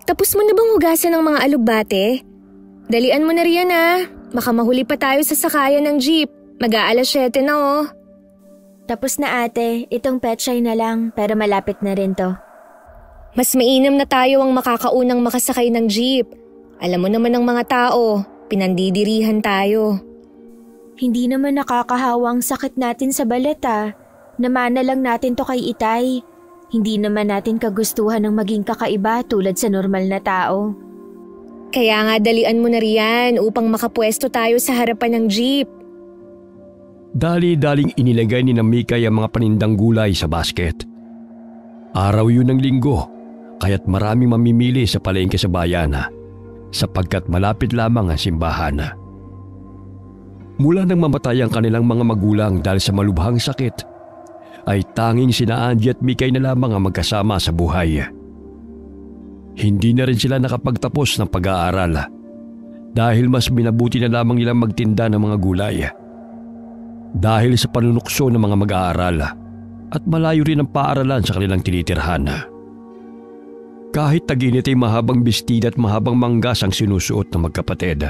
Tapos mo na bang hugasan ng mga alugbate? Dalian mo na riyan Baka mahuli pa tayo sa sakayan ng jeep. Mag-aalas 7 na Tapos na ate, itong petsay na lang pero malapit na rin to. Mas mainam na tayo ang makakaunang makasakay ng jeep. Alam mo naman ng mga tao, pinandidirihan tayo. Hindi naman nakakahawang sakit natin sa balat Namana lang natin to kay Itay. Hindi naman natin kagustuhan ng maging kakaiba tulad sa normal na tao. Kaya nga dalian mo na riyan upang makapwesto tayo sa harapan ng jeep. Dali-daling inilagay ni Mikay ang mga panindang gulay sa basket. Araw yun ng linggo, kaya't maraming mamimili sa palengke sa bayan sapagkat malapit lamang ang simbahan. Mula nang mamatay ang kanilang mga magulang dahil sa malubhang sakit, ay tanging sina Angie at Mikay na lamang ang magkasama sa buhay. Hindi na rin sila nakapagtapos ng pag-aaral dahil mas minabuti na lamang nilang magtinda ng mga gulay. Dahil sa panunukso ng mga mag-aaral at malayo rin ang paaralan sa kanilang tinitirhan. Kahit taginit ay mahabang bestida at mahabang manggas ang sinusuot ng magkapatid.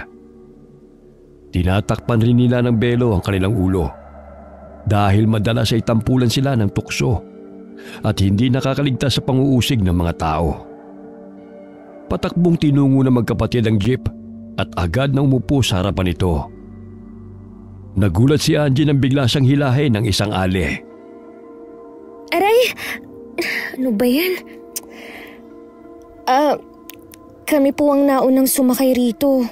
Tinatakpan rin nila ng belo ang kanilang ulo dahil madalas ay tampulan sila ng tukso at hindi nakakaligtas sa panguusig ng mga tao. Patakbong tinungo ng magkapatid ang jeep at agad na umupo sa harapan nito. Nagulat si Angie nang bigla siyang hilahin ng isang ali. Aray! Ano ba yan? Kami po ang naunang sumakay rito.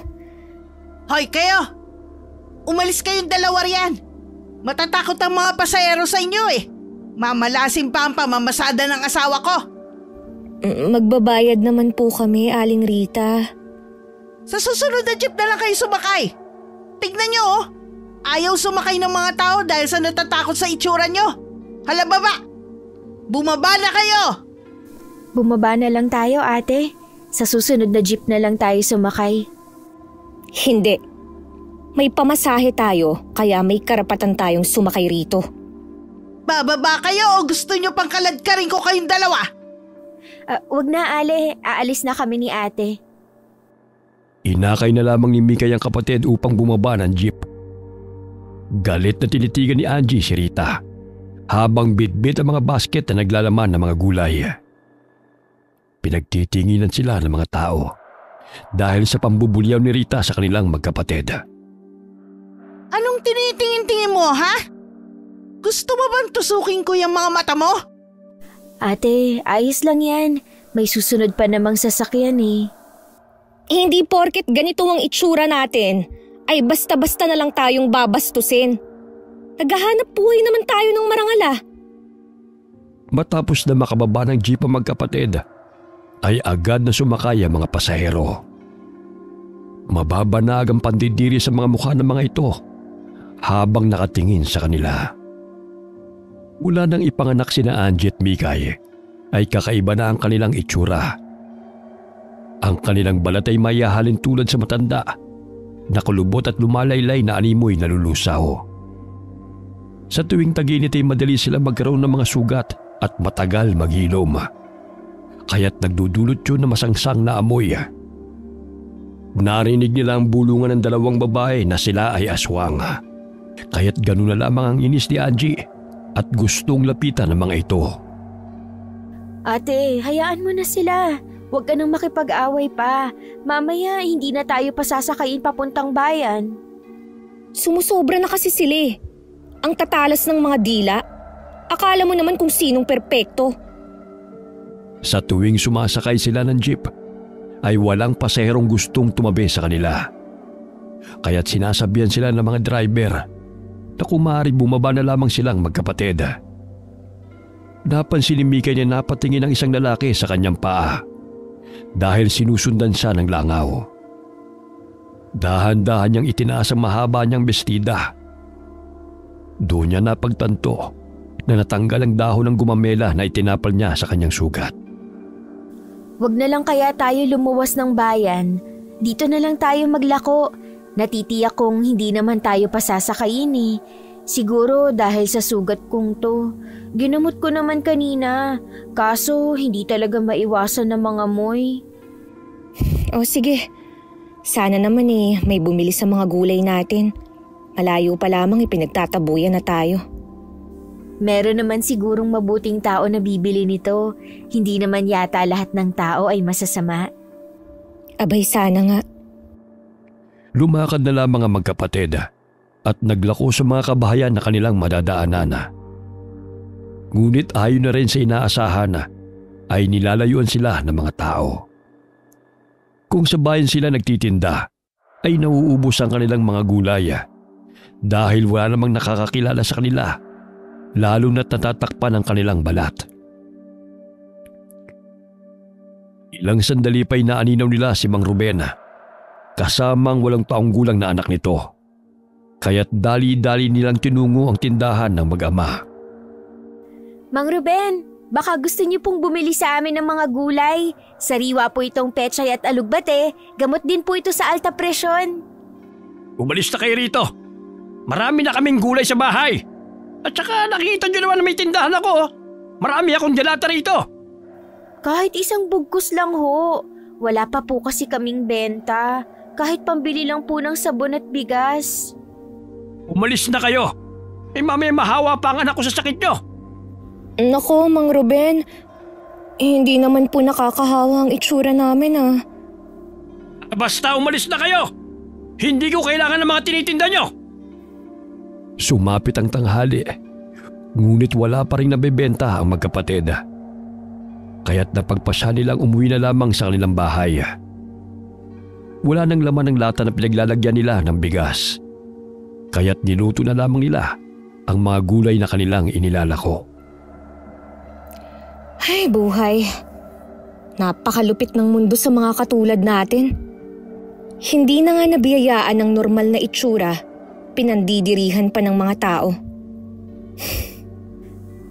Hoy kayo! Umalis kayong dalawa riyan! Matatakot ang mga pasahero sa inyo Mamalasin pa ang pamamasada ng asawa ko. Magbabayad naman po kami, Aling Rita. Sa susunod na jeep na lang kayo sumakay. Tignan nyo Ayaw sumakay ng mga tao dahil sa natatakot sa itsura nyo. Hala baba! Bumaba na kayo! Bumaba na lang tayo ate. Sa susunod na jeep na lang tayo sumakay. Hindi. May pamasahe tayo kaya may karapatan tayong sumakay rito. Bababa kayo o gusto nyo pang kaladkarin ko kayong dalawa? Wag na Ale, aalis na kami ni ate. Inakay na lamang ni Mikay ang kapatid upang bumaba ng jeep. Galit na tinitigan ni Angie si Rita habang bitbit ang mga basket na naglalaman ng mga gulay. Pinagtitinginan sila ng mga tao dahil sa pambubulyaw ni Rita sa kanilang magkapatid. Anong tinitingin-tingin mo Gusto mo bang tusukin ko yung mga mata mo? Ate, ayos lang yan. May susunod pa namang sasakyan Hindi porket ganito ang itsura natin ay basta-basta na lang tayong babastusin. Naghahanap buhay naman tayo ng marangal Matapos na makababa ng jeep ang magkapatid, ay agad na sumakay ang mga pasahero. Mababanag ang pandidiri sa mga mukha ng mga ito habang nakatingin sa kanila. Mula nang ipanganak sina Angie at Mikay, ay kakaiba na ang kanilang itsura. Ang kanilang balat ay mayahalin tulad sa matanda, nakulubot at lumalaylay na animoy nalulusaw. Sa tuwing taginit ay madali sila magkaroon ng mga sugat at matagal maghilom. Kaya't nagdudulot yun na masangsang na amoy. Narinig nila ang bulungan ng dalawang babae na sila ay aswang. Kaya't ganun na lamang ang inis ni Angie at gustong lapitan ng mga ito. Ate, hayaan mo na sila. Huwag ka nang makipag-away pa. Mamaya hindi na tayo pasasakayin papuntang bayan. Sumusobra na kasi sila Ang tatalas ng mga dila. Akala mo naman kung sinong perpekto. Sa tuwing sumasakay sila ng jeep, ay walang pasaherong gustong tumabi sa kanila. Kaya't sinasabihan sila ng mga driver na kung maaari bumaba na lamang silang magkapatid. Napansin ni Mikay na napatingin ang isang lalaki sa kanyang paa dahil sinusundan siya ng langaw. Dahan-dahan niyang itinaas ang mahaba niyang bestida. Doon niya napagtanto na natanggal ang dahon ng gumamela na itinapal niya sa kanyang sugat. Wag na lang kaya tayo lumuwas ng bayan. Dito na lang tayo maglako. Natitiyak kong hindi naman tayo pasasakayin Siguro dahil sa sugat kong to. Ginamot ko naman kanina. Kaso hindi talaga maiwasan ng mga amoy. O sige, sana naman may bumili sa mga gulay natin. Malayo pa lamang pinagtatabuyan na tayo. Meron naman sigurong mabuting tao na bibili nito. Hindi naman yata lahat ng tao ay masasama. Abay sana nga. Lumakad na lamang ang magkapatid at naglako sa mga kabahayan na kanilang madadaanan. Ngunit ayon na rin sa inaasahan ay nilalayuan sila ng mga tao. Kung sa bayan sila nagtitinda ay nauubos ang kanilang mga gulay dahil wala namang nakakakilala sa kanila, lalo na't natatakpan ang kanilang balat. Ilang sandali pa'y naaninaw nila si Mang Ruben kasamang walang taong gulang na anak nito. Kaya't dali-dali nilang tinungo ang tindahan ng mag-ama. Mang Ruben, baka gusto niyo pong bumili sa amin ng mga gulay. Sariwa po itong pechay at alugbate. Gamot din po ito sa alta presyon. Umalis na kayo rito. Marami na kaming gulay sa bahay. At saka nakita nyo naman na may tindahan ako. Marami akong delata rito. Kahit isang bugkos lang ho. Wala pa po kasi kaming benta. Kahit pambili lang po ng sabon at bigas. Umalis na kayo. Mamaya mahawa pa ang anak ko sa sakit nyo. Nako, Mang Ruben. Hindi naman po nakakahawa ang itsura namin Basta umalis na kayo. Hindi ko kailangan ng mga tinitinda nyo. Sumapit ang tanghali. Ngunit wala pa rin nabebenta ang magkapatid. Kaya't napagpasya nilang umuwi na lamang sa kanilang bahay. Wala nang laman ng lata na pinaglalagyan nila ng bigas. Kaya't niluto na lamang nila ang mga gulay na kanilang inilalako. Ay, buhay. Napakalupit ng mundo sa mga katulad natin. Hindi na nga nabiyayaan ng normal na itsura, pinandidirihan pa ng mga tao.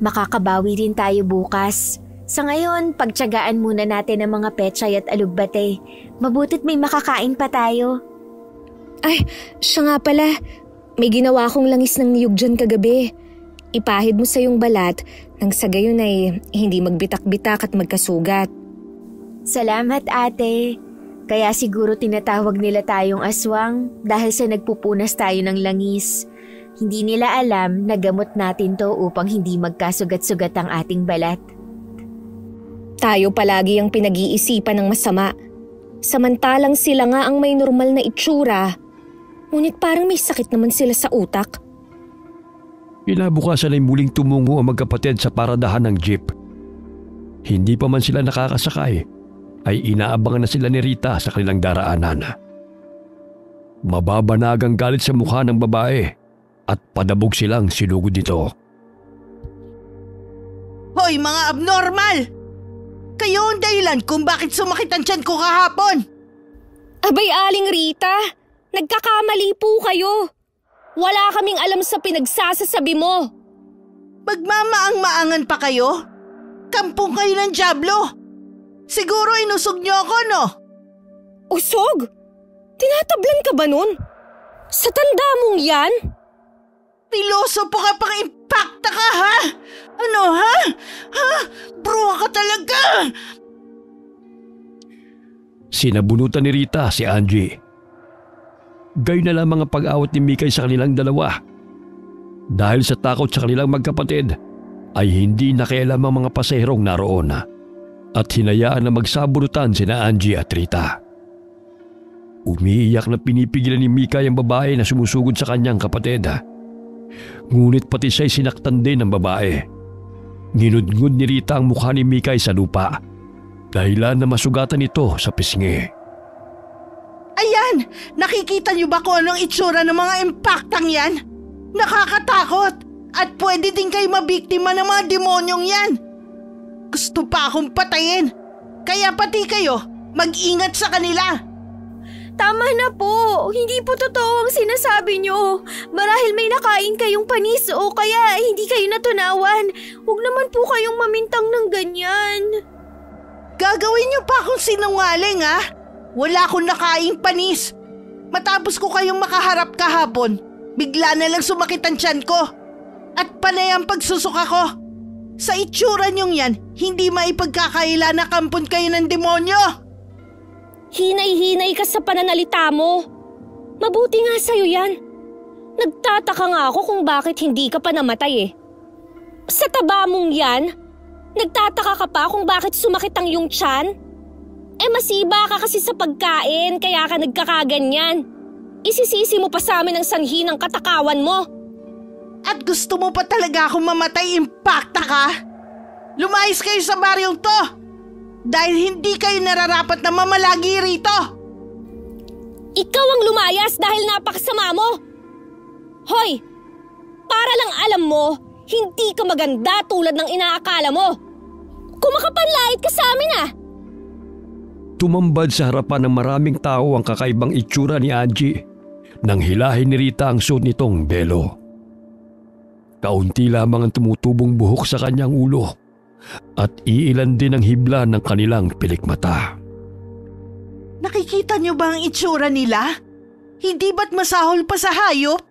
Makakabawi din tayo bukas. Sa ngayon, pagtiyagaan muna natin ang mga pechay at alugbate. Mabuti't may makakain pa tayo. Ay, siya nga pala. May ginawa akong langis ng niyog dyan kagabi. Ipahid mo sa iyong balat nang sa gayon ay hindi magbitak-bitak at magkasugat. Salamat ate. Kaya siguro tinatawag nila tayong aswang dahil sa nagpupunas tayo ng langis. Hindi nila alam na gamot natin to upang hindi magkasugat-sugat ang ating balat. Tayo palagi ang pinag-iisipan ng masama. Samantalang sila nga ang may normal na itsura. Ngunit parang may sakit naman sila sa utak. Kinabukasan ay muling tumungo ang magkapatid sa paradahan ng jeep. Hindi pa man sila nakakasakay, ay inaabangan na sila ni Rita sa kanilang daraanan. Mababanag ang galit sa mukha ng babae at padabog silang sinugod nito. Hoy mga abnormal! Kayo ang dahilan kung bakit sumakit ang tiyan ko kahapon! Abay Aling Rita, nagkakamali po kayo. Wala kaming alam sa pinagsasasabi mo. Magmamaang-maangan pa kayo? Kampong kayo ng dyablo! Siguro inusog niyo ako, no? Usog? Tinatablan ka ba nun? Sa tanda mong yan? Pilosopo ka pang impacta ka, ha? Ano, ha? Ha? Bruha ka talaga! Sinabunutan ni Rita si Angie. Gayon na lamang ang pag-awat ni Mikay sa kanilang dalawa. Dahil sa takot sa kanilang magkapatid, ay hindi nakialam ang mga pasaherong naroon at hinayaan na magsabunutan sina Angie at Rita. Umiiyak na pinipigilan ni Mikay ang babae na sumusugod sa kanyang kapatid. Ngunit pati siya'y sinaktan din ng babae. Ginudngod ni Rita ang mukha ni Mikay sa lupa, dahilan na masugatan ito sa pisngi. Ayan! Nakikita niyo ba kung anong itsura ng mga impaktang yan? Nakakatakot! At pwede din kayo mabiktima ng mga demonyong yan! Gusto pa akong patayin! Kaya pati kayo, mag-ingat sa kanila! Tama na po! Hindi po totoo ang sinasabi niyo. Marahil may nakain kayong panis o kaya hindi kayo natunawan. Huwag naman po kayong mamintang ng ganyan. Gagawin niyo pa akong sinungaling, ha? Wala akong nakaing panis. Matapos ko kayong makaharap kahapon, bigla na lang sumakit ang tiyan ko. At panay ang pagsusuka ko. Sa itsura niyong yan, hindi maipagkakaila na kampon kayo ng demonyo. Hinay-hinay ka sa pananalita mo. Mabuti nga sa'yo yan. Nagtataka nga ako kung bakit hindi ka pa namatay eh. Sa taba mong yan, nagtataka ka pa kung bakit sumakit ang iyong tiyan? Masiba ka kasi sa pagkain kaya ka nagkakaganyan. Isisisi mo pa sa amin ang sanhi ng katakawan mo. At gusto mo pa talaga akong mamatay, Impacta ka? Lumayas kayo sa baryong to! Dahil hindi kayo nararapat na mamalagi rito! Ikaw ang lumayas dahil napakasama mo! Hoy! Para lang alam mo, hindi ka maganda tulad ng inaakala mo! Kumakapanlait ka sa amin ah! Tumambad sa harapan ng maraming tao ang kakaibang itsura ni Angie nang hilahin ni Rita ang suot nitong belo. Kaunti lamang ang tumutubong buhok sa kanyang ulo at iilan din ang hibla ng kanilang pilikmata. Nakikita niyo ba ang itsura nila? Hindi ba't masahol pa sa hayop?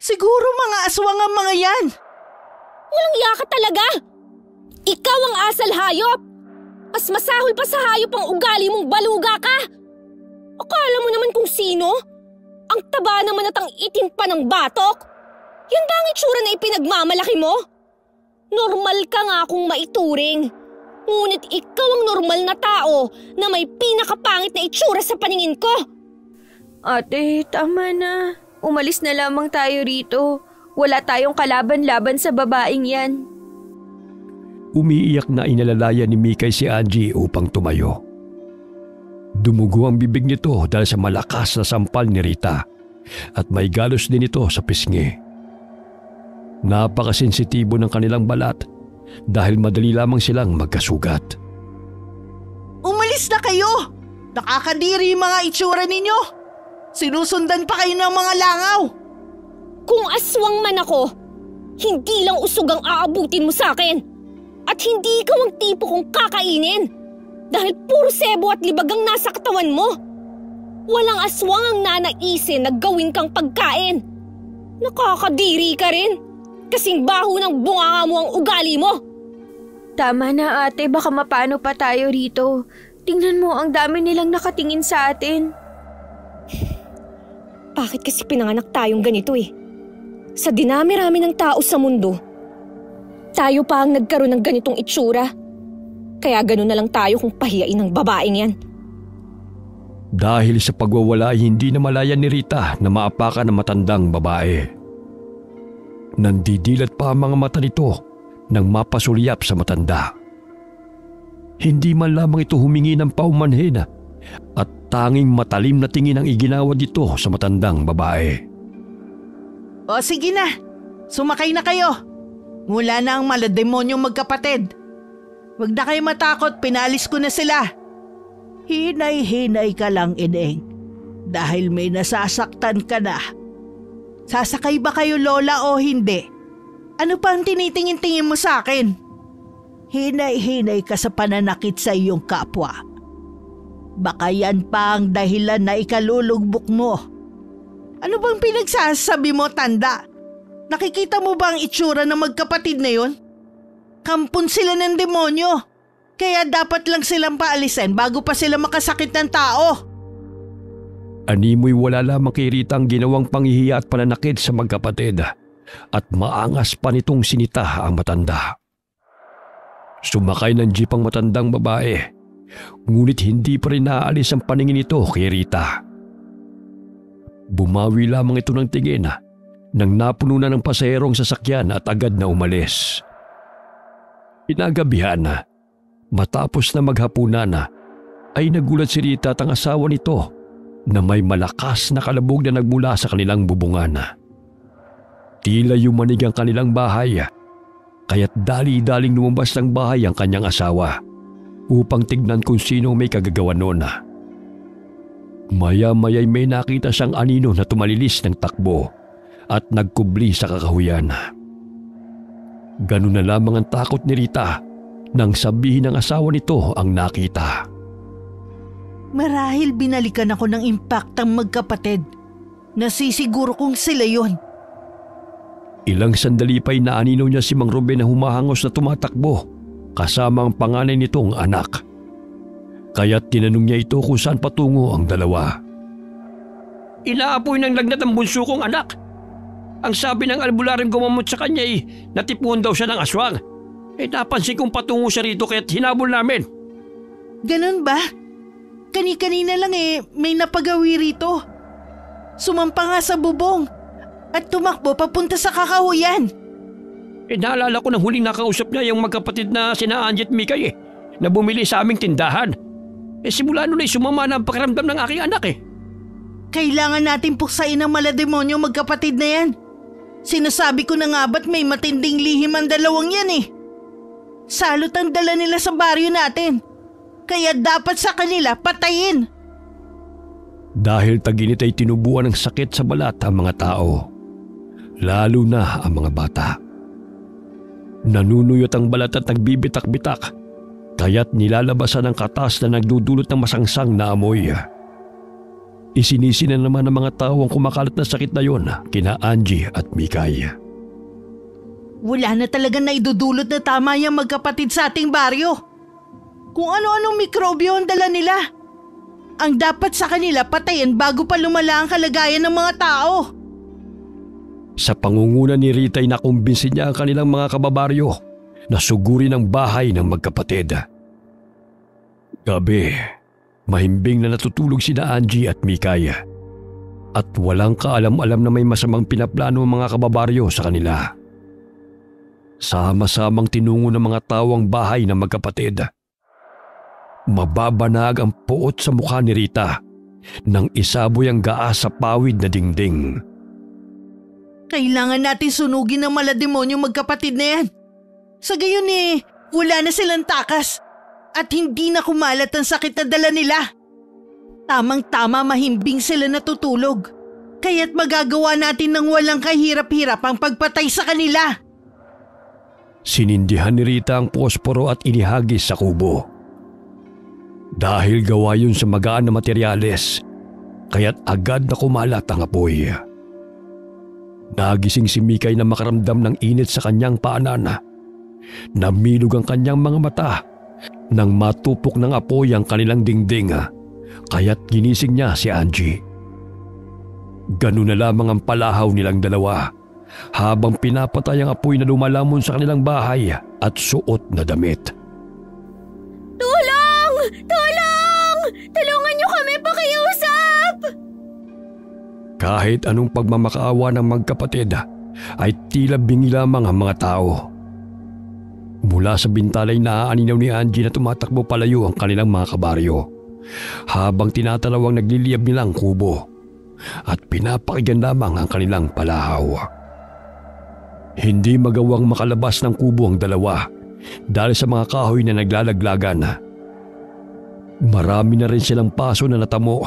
Siguro mga aswang ang mga yan. Walang yaka talaga! Ikaw ang asal hayop! Mas masahol pa sa hayop ang ugali mong baluga ka! Akala mo naman kung sino? Ang taba naman at ang itim pa ng batok? Yan ba ang itsura na ipinagmamalaki mo? Normal ka nga kung maituring. Ngunit ikaw ang normal na tao na may pinakapangit na itsura sa paningin ko. Ate, tama na. Umalis na lamang tayo rito. Wala tayong kalaban-laban sa babaeng yan. Umiiyak na inalalaya ni Mikay si Angie upang tumayo. Dumugo ang bibig nito dahil sa malakas na sampal ni Rita at may galos din ito sa pisngi. Napakasensitibo ng kanilang balat dahil madali lamang silang magkasugat. Umalis na kayo! Nakakadiri yung mga itsura ninyo! Sinusundan pa kayo ng mga langaw! Kung aswang man ako, hindi lang usog ang aabutin mo sa akin. At hindi ikaw ang tipo kong kakainin. Dahil puro sebo at libag ang nasa katawan mo. Walang aswang ang nanaisin na gawin kang pagkain. Nakakadiri ka rin. Kasing baho ng bunganga mo ang ugali mo. Tama na ate, baka mapano pa tayo rito. Tingnan mo, ang dami nilang nakatingin sa atin. Bakit kasi pinanganak tayong ganito eh? Sa dinami-rami ng tao sa mundo, tayo pa ang nagkaroon ng ganitong itsura. Kaya gano'n na lang tayo kung pahiyain ng babaeng yan. Dahil sa pagwawala ay hindi na malaya ni Rita na maapakan ng matandang babae. Nandidilat pa ang mga mata nito nang mapasulyap sa matanda. Hindi man lamang ito humingi ng paumanhin at tanging matalim na tingin ang iginawa dito sa matandang babae. O sige na, sumakay na kayo. Mula na ang malademonyong magkapatid. Huwag na kayo matakot, pinalis ko na sila. Hinay-hinay ka lang, Ineng. Dahil may nasasaktan ka na. Sasakay ba kayo, Lola, o hindi? Ano pa ang tinitingin-tingin mo sa akin? Hinay-hinay ka sa pananakit sa iyong kapwa. Baka yan pa ang dahilan na ikalulugbok mo. Ano bang pinagsasabi mo, tanda? Nakikita mo ba ang itsura ng magkapatid na yun? Kampon sila ng demonyo. Kaya dapat lang silang paalisin bago pa sila makasakit ng tao. Animoy wala lamang kay Rita ang ginawang panghihiya at pananakit sa magkapatid at maangas pa nitong sinita ang matanda. Sumakay ng jeep ang matandang babae, ngunit hindi pa rin naaalis ang paningin nito kay Rita. Bumawi lamang ito ng tingin nang napuno na ng pasaherong sasakyan at agad na umalis. Inagabihan matapos na maghapunan ay nagulat si Rita at ang asawa nito na may malakas na kalabog na nagmula sa kanilang bubungan. Tila yumanig ang kanilang bahay, kaya't dali-daling lumabas ng bahay ang kanyang asawa upang tignan kung sino may kagagawan noon. Maya-maya'y may nakita siyang anino na tumalilis ng takbo at nagkubli sa kakahuyan. Ganun na lamang ang takot ni Rita nang sabihin ng asawa nito ang nakita. Marahil binalikan ako ng Impactang magkapatid. Nasisiguro kong sila yon. Ilang sandali pa'y naanino niya si Mang Ruben na humahangos na tumatakbo kasama ang panganay nitong anak. Kaya't tinanong niya ito kung saan patungo ang dalawa. Inaapoy ng lagnat ang bunso kong anak. Ang sabi ng albularyong gumamot sa kanya ay natipuan daw siya ng aswang. Napansin kong patungo siya rito kaya't hinabol namin. Ganun ba? Kani-kanina lang may napagawi rito. Sumampa nga sa bubong at tumakbo papunta sa kakahuyan. Naalala ko ng huling nakausap niya yung magkapatid na sina Angie at Mikay na bumili sa aming tindahan. Simula noon ay sumama na ang pakiramdam ng aking anak. Kailangan natin puksain ang malademonyo magkapatid na yan. Sinasabi ko na nga ba't may matinding lihim ang dalawang yan Salot ang dala nila sa baryo natin. Kaya dapat sa kanila patayin. Dahil taginit ay tinubuan ng sakit sa balat ang mga tao. Lalo na ang mga bata. Nanunuyot ang balat at nagbibitak-bitak. Kaya't nilalabasan ng katas na nagdudulot ng masangsang na amoy. Isinisi na naman ng mga tao ang kumakalat na sakit na yon kina Angie at Mikay. Wala na talaga na idudulot na tama yung magkapatid sa ating baryo. Kung ano-anong mikrobyo ang dala nila. Ang dapat sa kanila patayin bago pa lumala ang kalagayan ng mga tao. Sa pangunguna ni Rita ay nakumbinsi niya ang kanilang mga kababaryo na sugurin ang bahay ng magkapatid. Gabi, mahimbing na natutulog sina Angie at Mikay. At walang kaalam-alam na may masamang pinaplano ang mga kababaryo sa kanila. Sama-samang tinungo ng mga tao ang bahay ng magkapatid. Mababanag ang puot sa mukha ni Rita nang isaboy ang gaas sa pawid na dingding. Kailangan natin sunugin ang malademonyo magkapatid na yan. Sa gayon wala na silang takas at hindi na kumalat ang sakit na dala nila. Tamang-tama mahimbing sila natutulog. Kaya't magagawa natin ng walang kahirap-hirap ang pagpatay sa kanila. Sinindihan ni Rita ang posporo at inihagis sa kubo. Dahil gawa yun sa magaan na materyales, kaya't agad na kumalat ang apoy. Nagising si Mikay na makaramdam ng init sa kanyang paanan. Namilog ang kanyang mga mata nang matupok ng apoy ang kanilang dingding, kaya't ginising niya si Angie. Ganun na lamang ang palahaw nilang dalawa habang pinapatay ang apoy na lumalamon sa kanilang bahay at suot na damit. Tulong! Tulong! Tulungan niyo kami pakiusap! Kahit anong pagmamakaawa ng magkapatid ay tila bingi lamang ang mga tao. Mula sa bintalay naaaninaw ni Angie na tumatakbo palayo ang kanilang mga kabaryo habang tinatalawang nagliliyab nilang kubo at pinapakinggan lamang ang kanilang palahaw. Hindi magawang makalabas ng kubo ang dalawa dahil sa mga kahoy na naglalaglagan. Marami na rin silang paso na natamo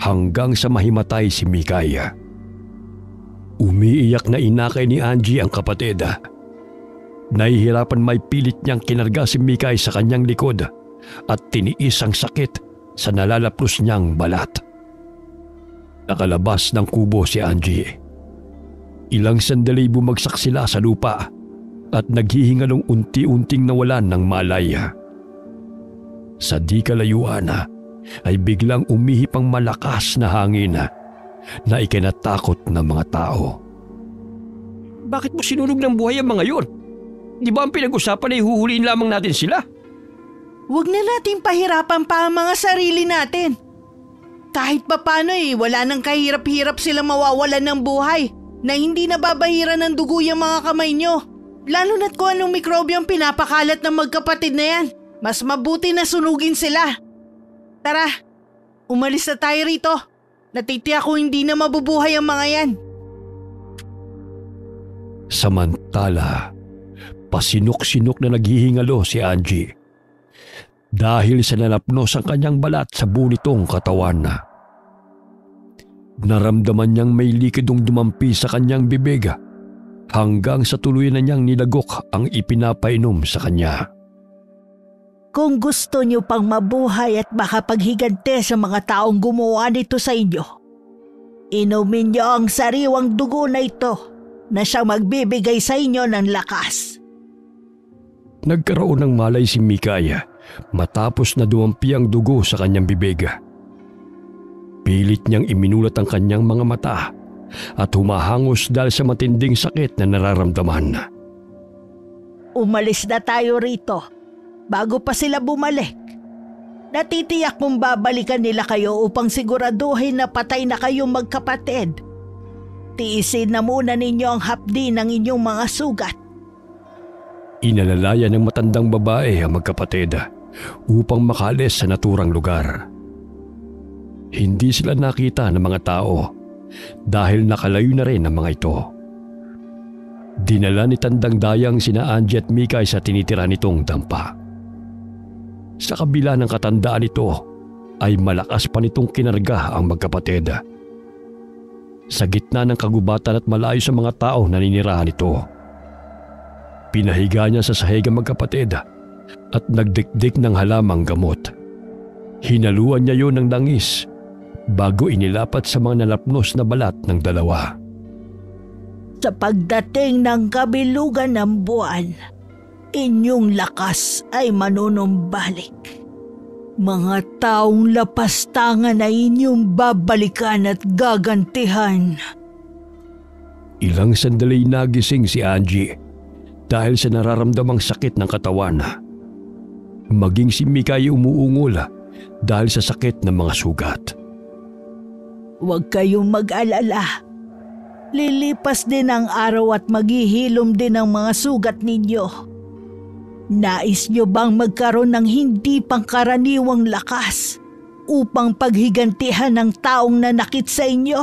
hanggang sa mahimatay si Mikay. Umiiyak na inakay ni Angie ang kapatid. Nahihirapan may pilit niyang kinarga si Mikay sa kanyang likod at tiniis ang sakit sa nalalaplos niyang balat. Nakalabas ng kubo si Angie. Ilang sandali bumagsak sila sa lupa at naghihingalong unti-unting nawalan ng malay. Sa di kalayuan ay biglang umihip ang malakas na hangin na ikinatakot ng mga tao. Bakit mo sinunog ng buhay ang mga yon? Di ba ang pinag-usapan ay huhuliin lamang natin sila? Huwag na nating pahirapan pa ang mga sarili natin. Kahit papano wala nang kahirap-hirap sila mawawalan ng buhay na hindi nababahiran ng dugo yung mga kamay nyo. Lalo na't kung anong mikrobyo ang pinapakalat ng magkapatid na yan. Mas mabuti na sunugin sila. Tara, umalis na tayo rito. Natitiyak ko hindi na mabubuhay ang mga yan. Samantala, pasinok-sinok na naghihingalo si Angie dahil sa nalapnos ang kanyang balat sa bunitong katawan. Naramdaman niyang may likidong dumampi sa kanyang bibig hanggang sa tuluyan na niyang nilagok ang ipinapainom sa kanya. Kung gusto niyo pang mabuhay at makapaghigante sa mga taong gumawa nito sa inyo, inumin niyo ang sariwang dugo na ito na siyang magbibigay sa inyo ng lakas. Nagkaroon ng malay si Mikay matapos na dumampi ang dugo sa kanyang bibig. Pilit niyang iminulat ang kanyang mga mata at humahangos dahil sa matinding sakit na nararamdaman. Umalis na tayo rito bago pa sila bumalik. Natitiyak kong babalikan nila kayo upang siguraduhin na patay na kayong magkapatid. Tiisin na muna ninyo ang hapdi ng inyong mga sugat. Inalalaya ng matandang babae ang magkapatid upang makaalis sa naturang lugar. Hindi sila nakita ng mga tao dahil nakalayo na rin ang mga ito. Dinala ni Tandang Dayang sina Angie at Mikay sa tinitira nitong dampa. Sa kabila ng katandaan nito ay malakas pa nitong kinarga ang magkapatid. Sa gitna ng kagubatan at malayo sa mga tao na ninirahan nito, pinahiga niya sa sahig ang magkapatid at nagdikdik ng halamang gamot. Hinaluan niya yun ng langis bago inilapat sa mga nalapnos na balat ng dalawa. Sa pagdating ng kabilugan ng buwan, inyong lakas ay manunumbalik. Mga taong lapastangan ay inyong babalikan at gagantihan. Ilang sandali nagising si Angie dahil sa nararamdamang sakit ng katawan. Maging si Mikay umuungol dahil sa sakit ng mga sugat. Huwag kayong mag-alala. Lilipas din ang araw at maghihilom din ang mga sugat ninyo. Nais nyo bang magkaroon ng hindi pangkaraniwang lakas upang paghigantihan ng taong nanakit sa inyo?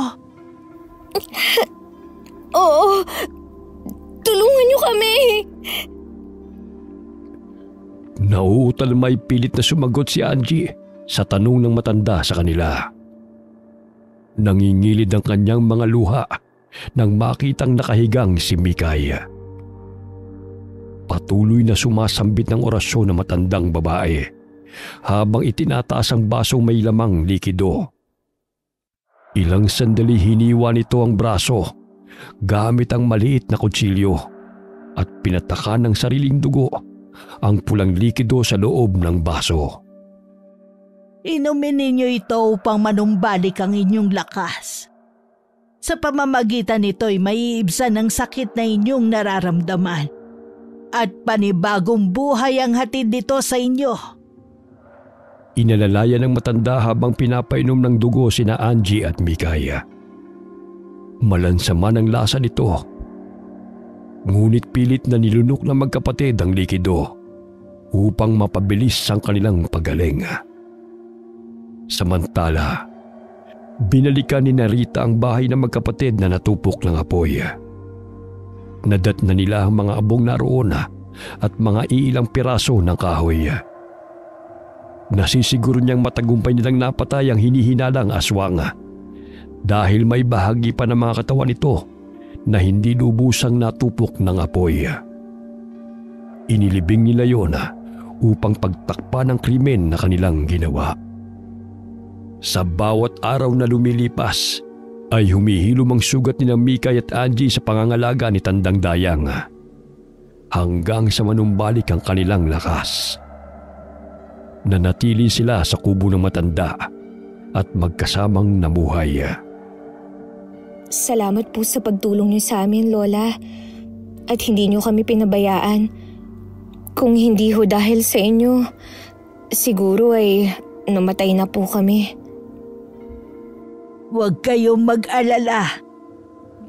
Oo, tulungan nyo kami. Nauutal may pilit na sumagot si Angie sa tanong ng matanda sa kanila. Nangingilid ang kanyang mga luha nang makitang nakahigang si Mikay. Patuloy na sumasambit ng orasyon ng matandang babae habang itinataas ang basong may lamang likido. Ilang sandali hiniwa nito ang braso gamit ang maliit na kutsilyo at pinatakan ng sariling dugo ang pulang likido sa loob ng baso. Inumin ninyo ito upang manumbalik ang inyong lakas. Sa pamamagitan nito'y maiibsan ang sakit na inyong nararamdaman at panibagong buhay ang hatid nito sa inyo. Inalalaya ng matanda habang pinapainom ng dugo sina Angie at Mikay. Malansama ang lasa nito. Ngunit pilit na nilunok ng magkapatid ang likido upang mapabilis ang kanilang pagaling. Samantala, binalikan ni Rita ang bahay ng magkapatid na natupok ng apoy. Nadat na nila ang mga abong naroon at mga iilang piraso ng kahoy. Nasisiguro niyang matagumpay nilang napatay ang hinihinalang aswang dahil may bahagi pa ng mga katawan nito na hindi lubusang natupok ng apoy. Inilibing nila yon upang pagtakpan ng krimen na kanilang ginawa. Sa bawat araw na lumilipas ay humihilom ang sugat ni Mikay at Angie sa pangangalaga ni Tandang Dayang hanggang sa manumbalik ang kanilang lakas. Nanatili sila sa kubo ng matanda at magkasamang namuhay. Salamat po sa pagtulong niyo sa amin, Lola. At hindi niyo kami pinabayaan. Kung hindi ho dahil sa inyo, siguro ay namatay na po kami. Huwag kayong mag-alala.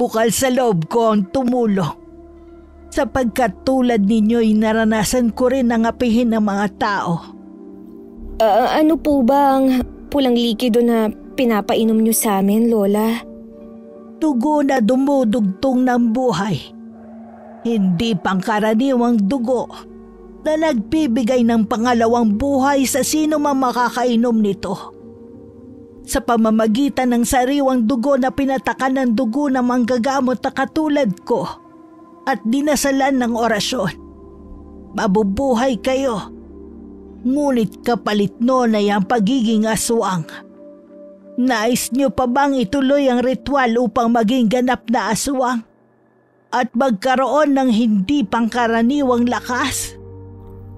Bukal sa loob ko ang tumulong. Sapagkat tulad ninyo'y naranasan ko rin ang apihin ng mga tao. Ano po ba ang pulang likido na pinapainom niyo sa amin, Lola? Dugo na dumudugtong ng buhay. Hindi pangkaraniwang dugo na nagbibigay ng pangalawang buhay sa sino mang makakainom nito. Sa pamamagitan ng sariwang dugo na pinatakan ng dugo na manggagamot na katulad ko at dinasalan ng orasyon, mabubuhay kayo. Ngunit kapalit noon ay ang pagiging aswang. Nais niyo pa bang ituloy ang ritual upang maging ganap na aswang at magkaroon ng hindi pangkaraniwang lakas?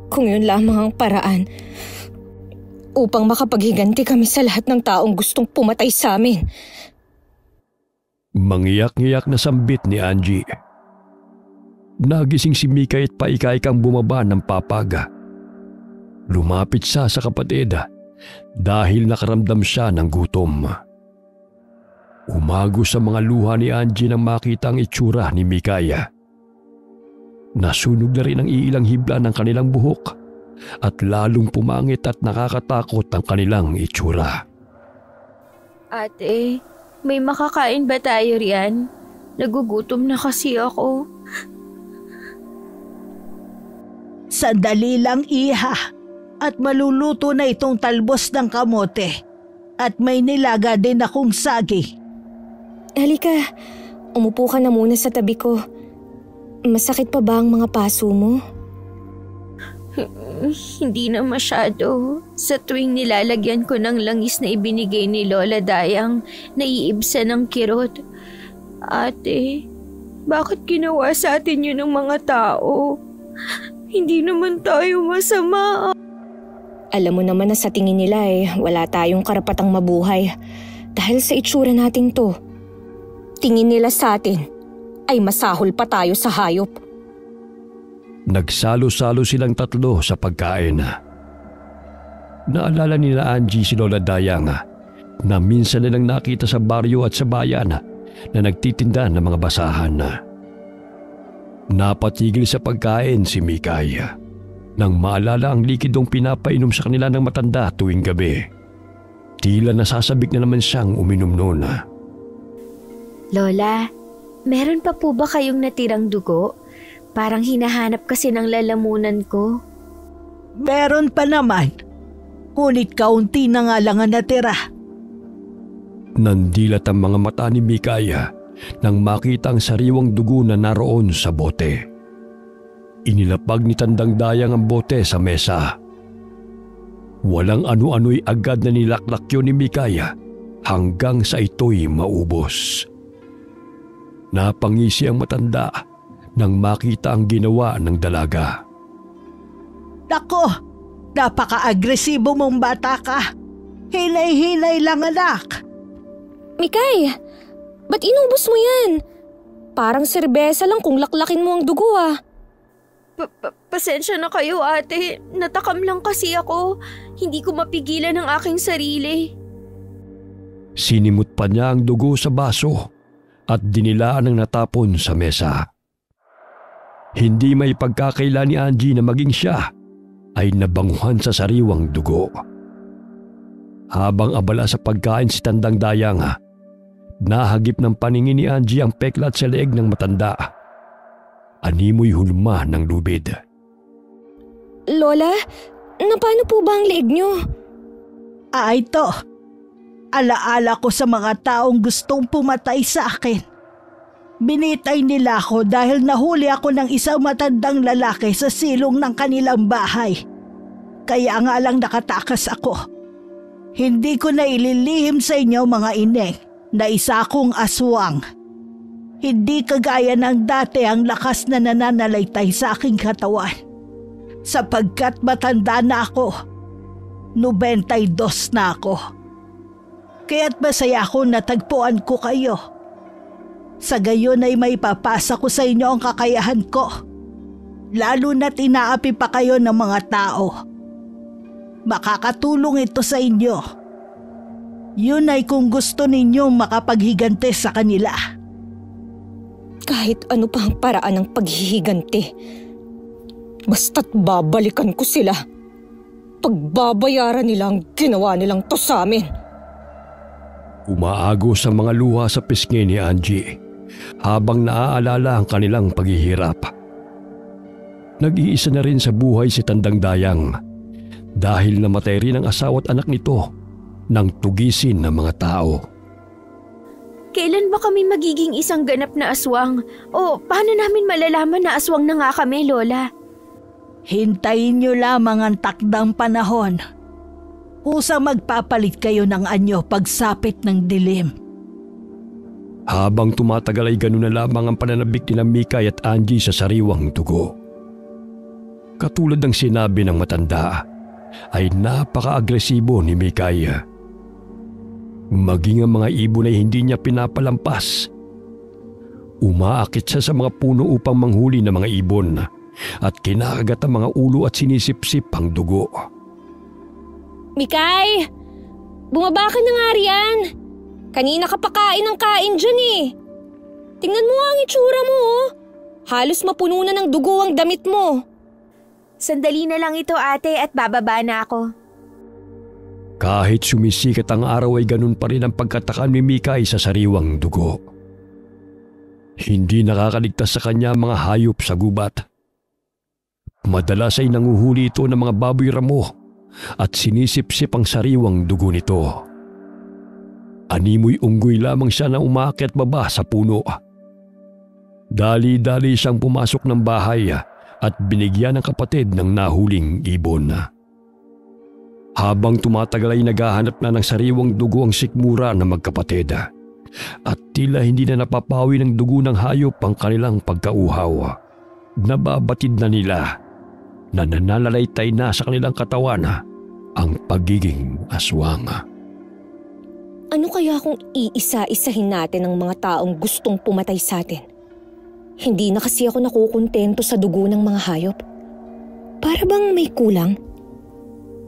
Kung yun lamang ang paraan upang makapaghiganti kami sa lahat ng taong gustong pumatay sa amin. Mangiyak-ngiyak na sambit ni Angie. Nagising si Mikay at paika-ikang bumaba ng papaga. Lumapit siya sa kapatid dahil nakaramdam siya ng gutom. Umago sa mga luha ni Angie nang makita ang itsura ni Mikay. Nasunog na rin ang iilang hibla ng kanilang buhok at lalong pumangit at nakakatakot ang kanilang itsura. Ate, may makakain ba tayo riyan? Nagugutom na kasi ako. Sandali lang, iha. At maluluto na itong talbos ng kamote. At may nilaga din akong sagi. Halika, umupo ka na muna sa tabi ko. Masakit pa ba ang mga paso mo? Hindi na masyado. Sa tuwing nilalagyan ko ng langis na ibinigay ni Lola Dayang, naiibsa ng kirot. Ate, bakit ginawa sa atin yun ng mga tao? Hindi naman tayo masama. Alam mo naman na sa tingin nila wala tayong karapatang mabuhay dahil sa itsura nating to. Tingin nila sa atin ay masahol pa tayo sa hayop. Nagsalo-salo silang tatlo sa pagkain. Naalala nila Angie si Lola Dayang na minsan nilang nakita sa baryo at sa bayan na nagtitinda ng mga basahan. Napatigil sa pagkain si Mikay nang maalala ang likidong pinapainom sa kanila ng matanda tuwing gabi. Tila nasasabik na naman siyang uminom noon. Lola, meron pa po ba kayong natirang dugo? Parang hinahanap kasi ng lalamunan ko. Meron pa naman. Ngunit kaunti na nga lang ang natira. Nandilat ang mga mata ni Mikay nang makita ang sariwang dugo na naroon sa bote. Inilapag ni Tandang Dayang ang bote sa mesa. Walang ano-ano'y agad na nilaklak yun ni Mikay hanggang sa ito'y maubos. Napangisi ang matanda nang makita ang ginawa ng dalaga. Nako, napaka-agresibo mong bata ka. Hinay-hinay lang, anak. Mikay, ba't inubos mo yan? Parang serbesa lang kung laklakin mo ang dugo Pasensya na kayo, ate. Natakam lang kasi ako. Hindi ko mapigilan ang aking sarili. Sinimot pa niya ang dugo sa baso at dinilaan ang natapon sa mesa. Hindi may pagkakaila ni Angie na maging siya ay nabanguhan sa sariwang dugo. Habang abala sa pagkain si Tandang Dayang, nahagip ng paningin ni Angie ang peklat sa leeg ng matanda. Animoy hulma ng lubid. Lola, paano po ba ang leeg niyo? Ito. Alaala ko sa mga taong gustong pumatay sa akin. Binitay nila ako dahil nahuli ako ng isang matandang lalaki sa silong ng kanilang bahay. Kaya nga lang nakatakas ako. Hindi ko na ililihim sa inyo mga ineng na isa akong aswang. Hindi kagaya ng dati ang lakas na nananalaytay sa aking katawan. Sapagkat matanda na ako. 92 na ako. Kaya't masaya ako natagpuan ko kayo. Sa gayon ay may papasa ko sa inyo ang kakayahan ko. Lalo na't inaapi pa kayo ng mga tao. Makakatulong ito sa inyo. Yun ay kung gusto ninyong makapaghiganti sa kanila. Kahit ano pa ang paraan ng paghihiganti. Basta't babalikan ko sila. Pagbabayaran nila ang ginawa nilang to sa amin. Umaago sa mga luha sa pisngi ni Angie habang naaalala ang kanilang paghihirap. Nag-iisa na rin sa buhay si Tandang Dayang dahil namatay rin ang asawa at anak nito nang tugisin ng mga tao. Kailan ba kami magiging isang ganap na aswang? O paano namin malalaman na aswang na nga kami, Lola? Hintayin niyo lamang ang takdang panahon. Kusang magpapalit kayo ng anyo pagsapit ng dilim. Habang tumatagal ay ganun na lamang ang pananabik nila Mikay at Angie sa sariwang dugo. Katulad ng sinabi ng matanda, ay napaka-agresibo ni Mikay. Maging ang mga ibon ay hindi niya pinapalampas. Umaakit siya sa mga puno upang manghuli ng mga ibon at kinakagat ang mga ulo at sinisipsip ang dugo. Mikay! Bumaba ka na nga riyan. Kanina ka pa kain ng kain dyan eh. Tingnan mo ang itsura mo oh. Halos mapuno na ng dugo ang damit mo. Sandali na lang ito ate at bababa na ako. Kahit sumisikat ang araw ay ganun pa rin ang pagkatakan ni Mikay sa sariwang dugo. Hindi nakakaligtas sa kanya ang mga hayop sa gubat. Madalas ay nanguhuli ito ng mga baboy ramo at sinisipsip ang sariwang dugo nito. Animoy unggoy lamang siya na umakyat baba sa puno. Dali-dali siyang pumasok ng bahay at binigyan ng kapatid ng nahuling ibon. Habang tumatagal ay naghahanap na ng sariwang dugo ang sikmura na magkapatid at tila hindi na napapawi ng dugo ng hayop ang kanilang pagkauhaw. Nababatid na nila na nananalaytay na sa kanilang katawan ang pagiging aswang. Ano kaya kung iisa-isahin natin ang mga taong gustong pumatay sa atin? Hindi na kasi ako nakukontento sa dugo ng mga hayop. Para bang may kulang?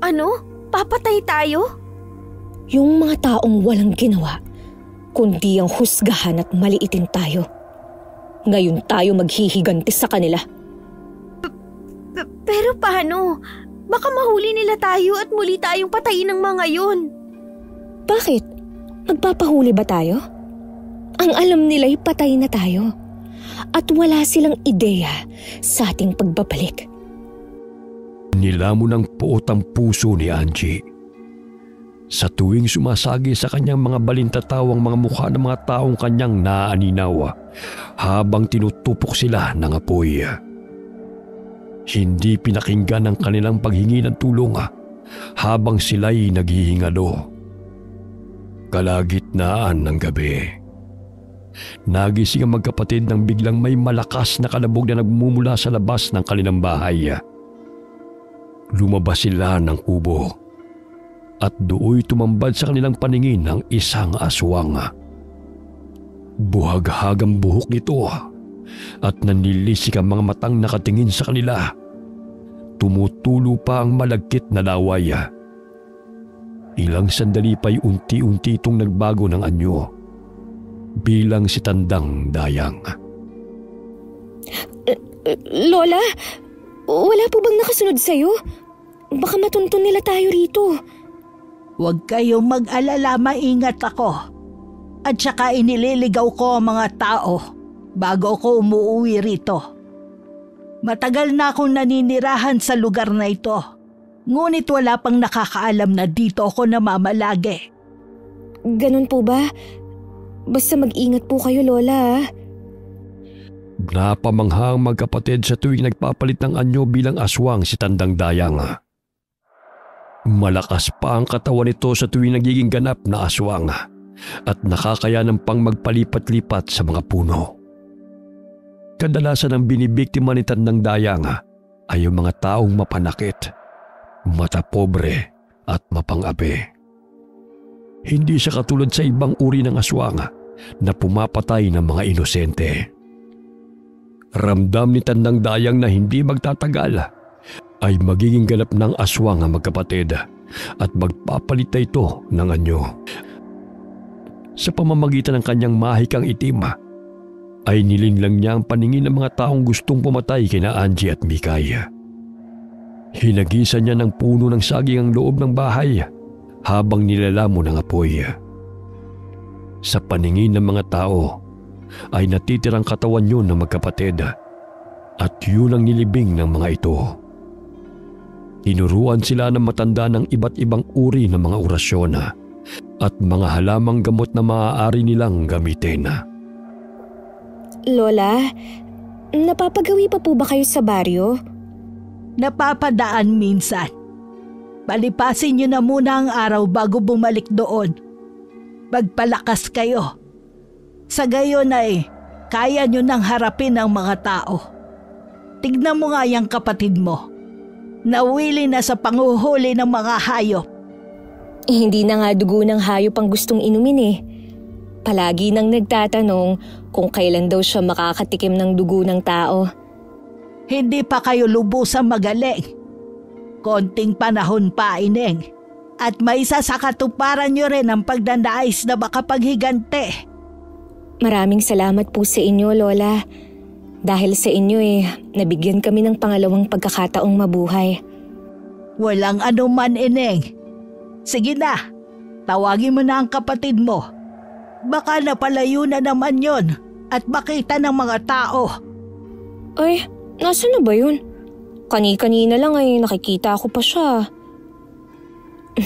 Ano? Papatay tayo? Yung mga taong walang ginawa, kundi ang husgahan at maliitin tayo. Ngayon tayo maghihiganti sa kanila. Pero paano? Baka mahuli nila tayo at muli tayong patayin ng mga yun. Bakit? Magpapahuli ba tayo? Ang alam nila'y patay na tayo. At wala silang ideya sa ating pagbabalik. Nilamon ng puot ang puso ni Angie. Sa tuwing sumasagi sa kanyang mga balintatawang mga mukha ng mga taong kanyang naaaninaw habang tinutupok sila ng apoy. Hindi pinakinggan ang kanilang paghingi ng tulong habang sila'y naghihingalo. Kalagitnaan ng gabi. Nagising ang magkapatid nang biglang may malakas na kalabog na nagmumula sa labas ng kanilang bahay. Lumabas sila ng kubo at dooy tumambad sa kanilang paningin ang isang aswang. Buhag-hag ang buhok nito at nanilisik ang mga matang nakatingin sa kanila. Tumutulo pa ang malagkit na laway. Ilang sandali pa'y unti-unti itong nagbago ng anyo bilang si Tandang Dayang. Lola, wala po bang nakasunod sa'yo? Baka matuntun nila tayo rito. Huwag kayong mag-alala, maingat ako. At saka inililigaw ko ang mga tao bago ako umuwi rito. Matagal na akong naninirahan sa lugar na ito. Ngunit wala pang nakakaalam na dito ako namamalagi. Ganun po ba? Basta mag-ingat po kayo, Lola. Napamangha ang magkapatid sa tuwing nagpapalit ng anyo bilang aswang si Tandang Dayang. Malakas pa ang katawan nito sa tuwing nagiging ganap na aswang at nakakayanan pang magpalipat-lipat sa mga puno. Kadalasan ang binibiktima ni Tandang Dayang ay yung mga taong mapanakit, matapobre at mapang-api. Hindi siya katulad sa ibang uri ng aswang na pumapatay ng mga inosente. Ramdam ni Tandang Dayang na hindi magtatagal ay magiging ganap ng aswang ang magkapatid at magpapalit na ito ng anyo. Sa pamamagitan ng kanyang mahikang itim ay nilinlang niya ang paningin ng mga taong gustong pumatay kina Angie at Mikay. Hinagisan niya ng puno ng saging ang loob ng bahay habang nilalamon ng apoy. Sa paningin ng mga tao ay natitirang katawan yun ng magkapatid at yun ang nilibing ng mga ito. Tinuruan sila ng matanda ng iba't ibang uri ng mga orasyon at mga halamang gamot na maaari nilang gamitin. Lola, napapagawi pa po ba kayo sa baryo? Napapadaan minsan. Palipasin niyo na muna ang araw bago bumalik doon. Magpalakas kayo. Sa gayon ay kaya niyo nang harapin ang mga tao. Tignan mo nga yung kapatid mo. Nawili na sa panguhuli ng mga hayop. Hindi na nga dugo ng hayop ang gustong inumin eh. Palagi nang nagtatanong kung kailan daw siya makakatikim ng dugo ng tao. Hindi pa kayo lubusang magaling. Konting panahon pa, Ineng. At may isa sa katuparan nyo rin ang pagdandais na makapaghigante. Maraming salamat po sa inyo, Lola. Dahil sa inyo nabigyan kami ng pangalawang pagkakataong mabuhay. Walang anuman, Ineng. Sige na, tawagin mo na ang kapatid mo. Baka napalayo na naman yon at makita ng mga tao. Ay, nasa na ba yun? Kani-kanina lang nakikita ko pa siya.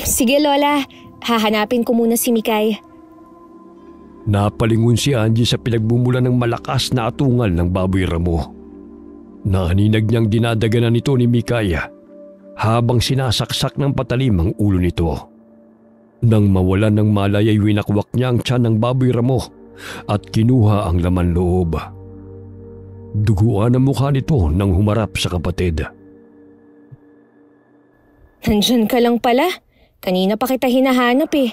Sige Lola, hahanapin ko muna si Mikay. Napalingon si Angie sa pinagbumulan ng malakas na atungal ng baboy ramo. Naninag niyang dinadaganan nito ni Mikay habang sinasaksak ng patalim ang ulo nito. Nang mawalan ng malay ay winakwak niya ang tiyan ng baboy ramo at kinuha ang laman loob. Duguan ang mukha nito nang humarap sa kapatid. Nandyan ka lang pala. Kanina pa kita hinahanap eh.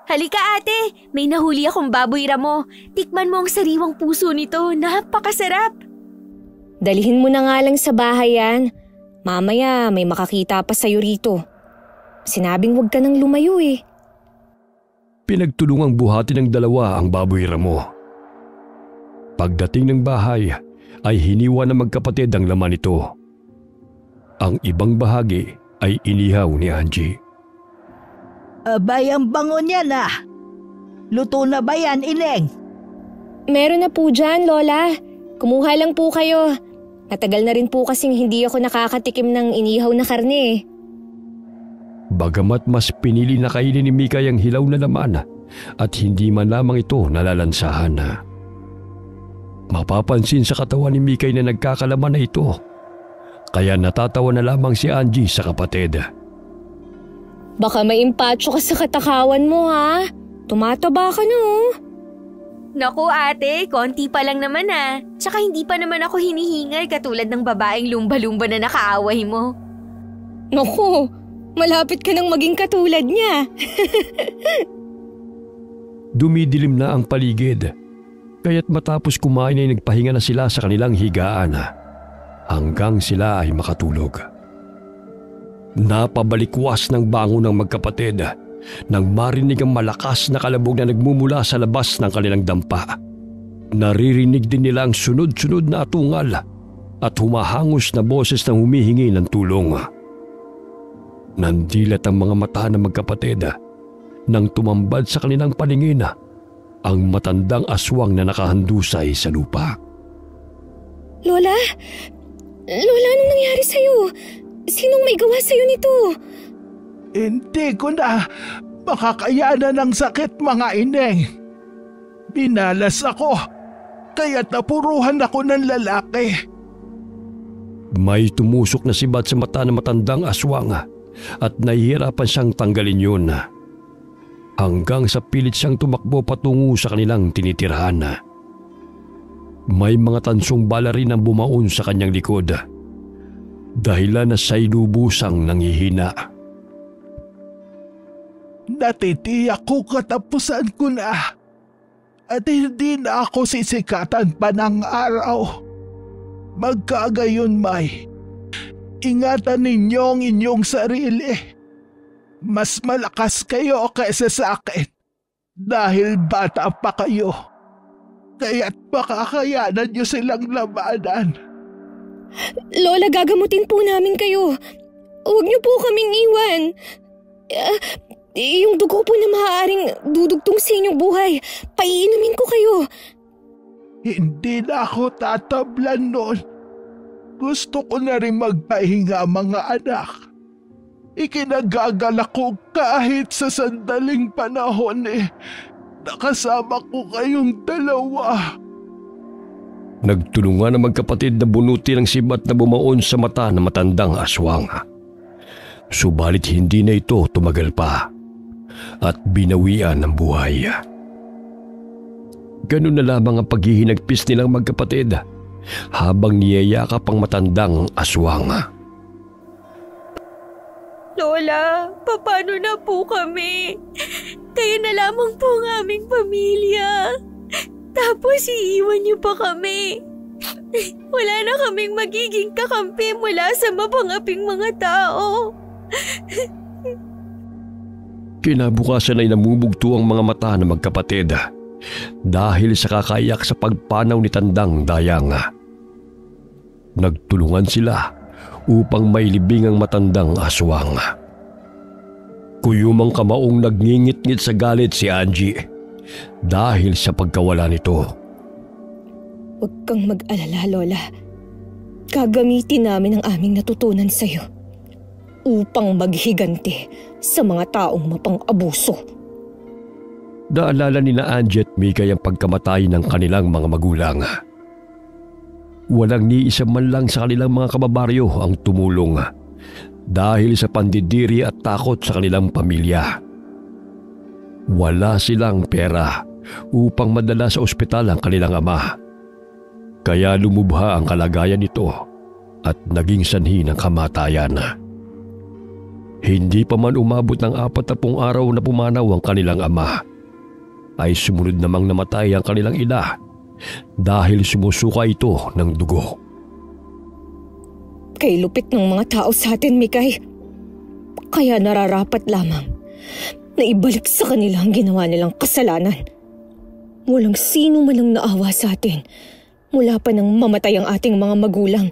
Halika ate, may nahuli akong baboy ramo. Tikman mo ang sariwang puso nito, napakasarap. Dalihin mo na nga lang sa bahay yan. Mamaya may makakita pa sa'yo rito. Sinabing huwag ka nang lumayo eh. Pinagtulungang buhati ng dalawa ang baboy ramo. Pagdating ng bahay ay hiniwa ng magkapatid ang laman nito. Ang ibang bahagi ay inihaw ni Angie. Abay, ang bango niya na. Luto na ba yan, Ineng? Meron na po dyan, Lola. Kumuha lang po kayo. Matagal na rin po kasing hindi ako nakakatikim ng inihaw na karne eh. Bagamat mas pinili na kainin ni Mikay ang hilaw na laman at hindi man lamang ito nalalansahan. Mapapansin sa katawan ni Mikay na nagkakalaman na ito. Kaya natatawa na lamang si Angie sa kapatid. Baka may impatso ka sa katakawan mo ha. Tumataba ka na oh. Naku ate, konti pa lang naman Tsaka hindi pa naman ako hinihingal katulad ng babaeng lumba-lumba na nakaaway mo. Naku, malapit ka nang maging katulad niya. Dumidilim na ang paligid. Kaya't matapos kumain ay nagpahinga na sila sa kanilang higaan hanggang sila ay makatulog. Napabalikwas ng bango ng magkapatid nang marinig ang malakas na kalabog na nagmumula sa labas ng kanilang dampa. Naririnig din nila ang sunod-sunod na atungal at humahangos na boses na humihingi ng tulong. Nandilat ang mga mata ng magkapatid nang tumambad sa kanilang paningin ang matandang aswang na nakahandusay sa lupa. Lola? Lola, anong nangyari sa'yo? Sinong may gawa sa'yo nito? Hindi ko na makakayanan ng sakit, mga Ineng. Binalas ako, kaya't napuruhan ako ng lalaki. May tumusok na sibat sa mata ng matandang aswang at nahihirapan siyang tanggalin yun. Hanggang sa pilit siyang tumakbo patungo sa kanilang tinitirhan. May mga tansong bala rin ang bumaon sa kanyang likod. Dahilan na siya'y lubusang nanghihina. Natitiyak ko katapusan ko na at hindi na ako sisikatan pa ng araw. Magkagayon, May. Ingatan ninyo ang inyong sarili. Mas malakas kayo kaysa sa akin dahil bata pa kayo. Kaya't makakayanan nyo silang labanan. Lola, gagamutin po namin kayo. Huwag niyo po kaming iwan. Yung dugo po na maaaring dudugtong sa inyong buhay, paiinumin ko kayo. Hindi na ako tatablan noon. Gusto ko na rin magpahinga, mga anak. Ikinagagalak ko kahit sa sandaling panahon nakasama ko kayong dalawa. Nagtulungan ang magkapatid na bunutin ang sibat na bumaon sa mata ng matandang aswang. Subalit hindi na ito tumagal pa at binawian ng buhay. Ganun na lamang ang paghihinagpis nilang magkapatid habang niyayakap ang matandang aswang. Lola, paano na po kami? Kayo na lamang po ang aming pamilya. Tapos iiwan niyo pa kami. Wala na kaming magiging kakampi mula sa mapangaping mga tao. Kinabukasan ay namumugto ang mga mata ng magkapatid dahil sa kakaiyak sa pagpanaw ni Tandang Dayang. Nagtulungan sila upang mailibing ang matandang aswang. Kuyumang kamaong nagngingit-ngit sa galit si Angie dahil sa pagkawala nito. Huwag kang mag-alala, Lola. Gagamitin namin ang aming natutunan sa'yo upang maghiganti sa mga taong mapang-abuso. Naalala ni na Angie at Mikay ang pagkamatay ng kanilang mga magulang. Walang ni isa man lang sa kanilang mga kababaryo ang tumulong dahil sa pandidiri at takot sa kanilang pamilya. Wala silang pera upang madala sa ospital ang kanilang ama. Kaya lumubha ang kalagayan nito at naging sanhi ng kamatayan. Hindi pa man umabot ng 40 araw na pumanaw ang kanilang ama, ay sumunod namang namatay ang kanilang ina dahil sumusuka ito ng dugo. Kay lupit ng mga tao sa atin, Mikay. Kaya nararapat lamang na ibalik sa kanila ang ginawa nilang kasalanan. Walang sino man ang naawa sa atin mula pa nang mamatay ang ating mga magulang.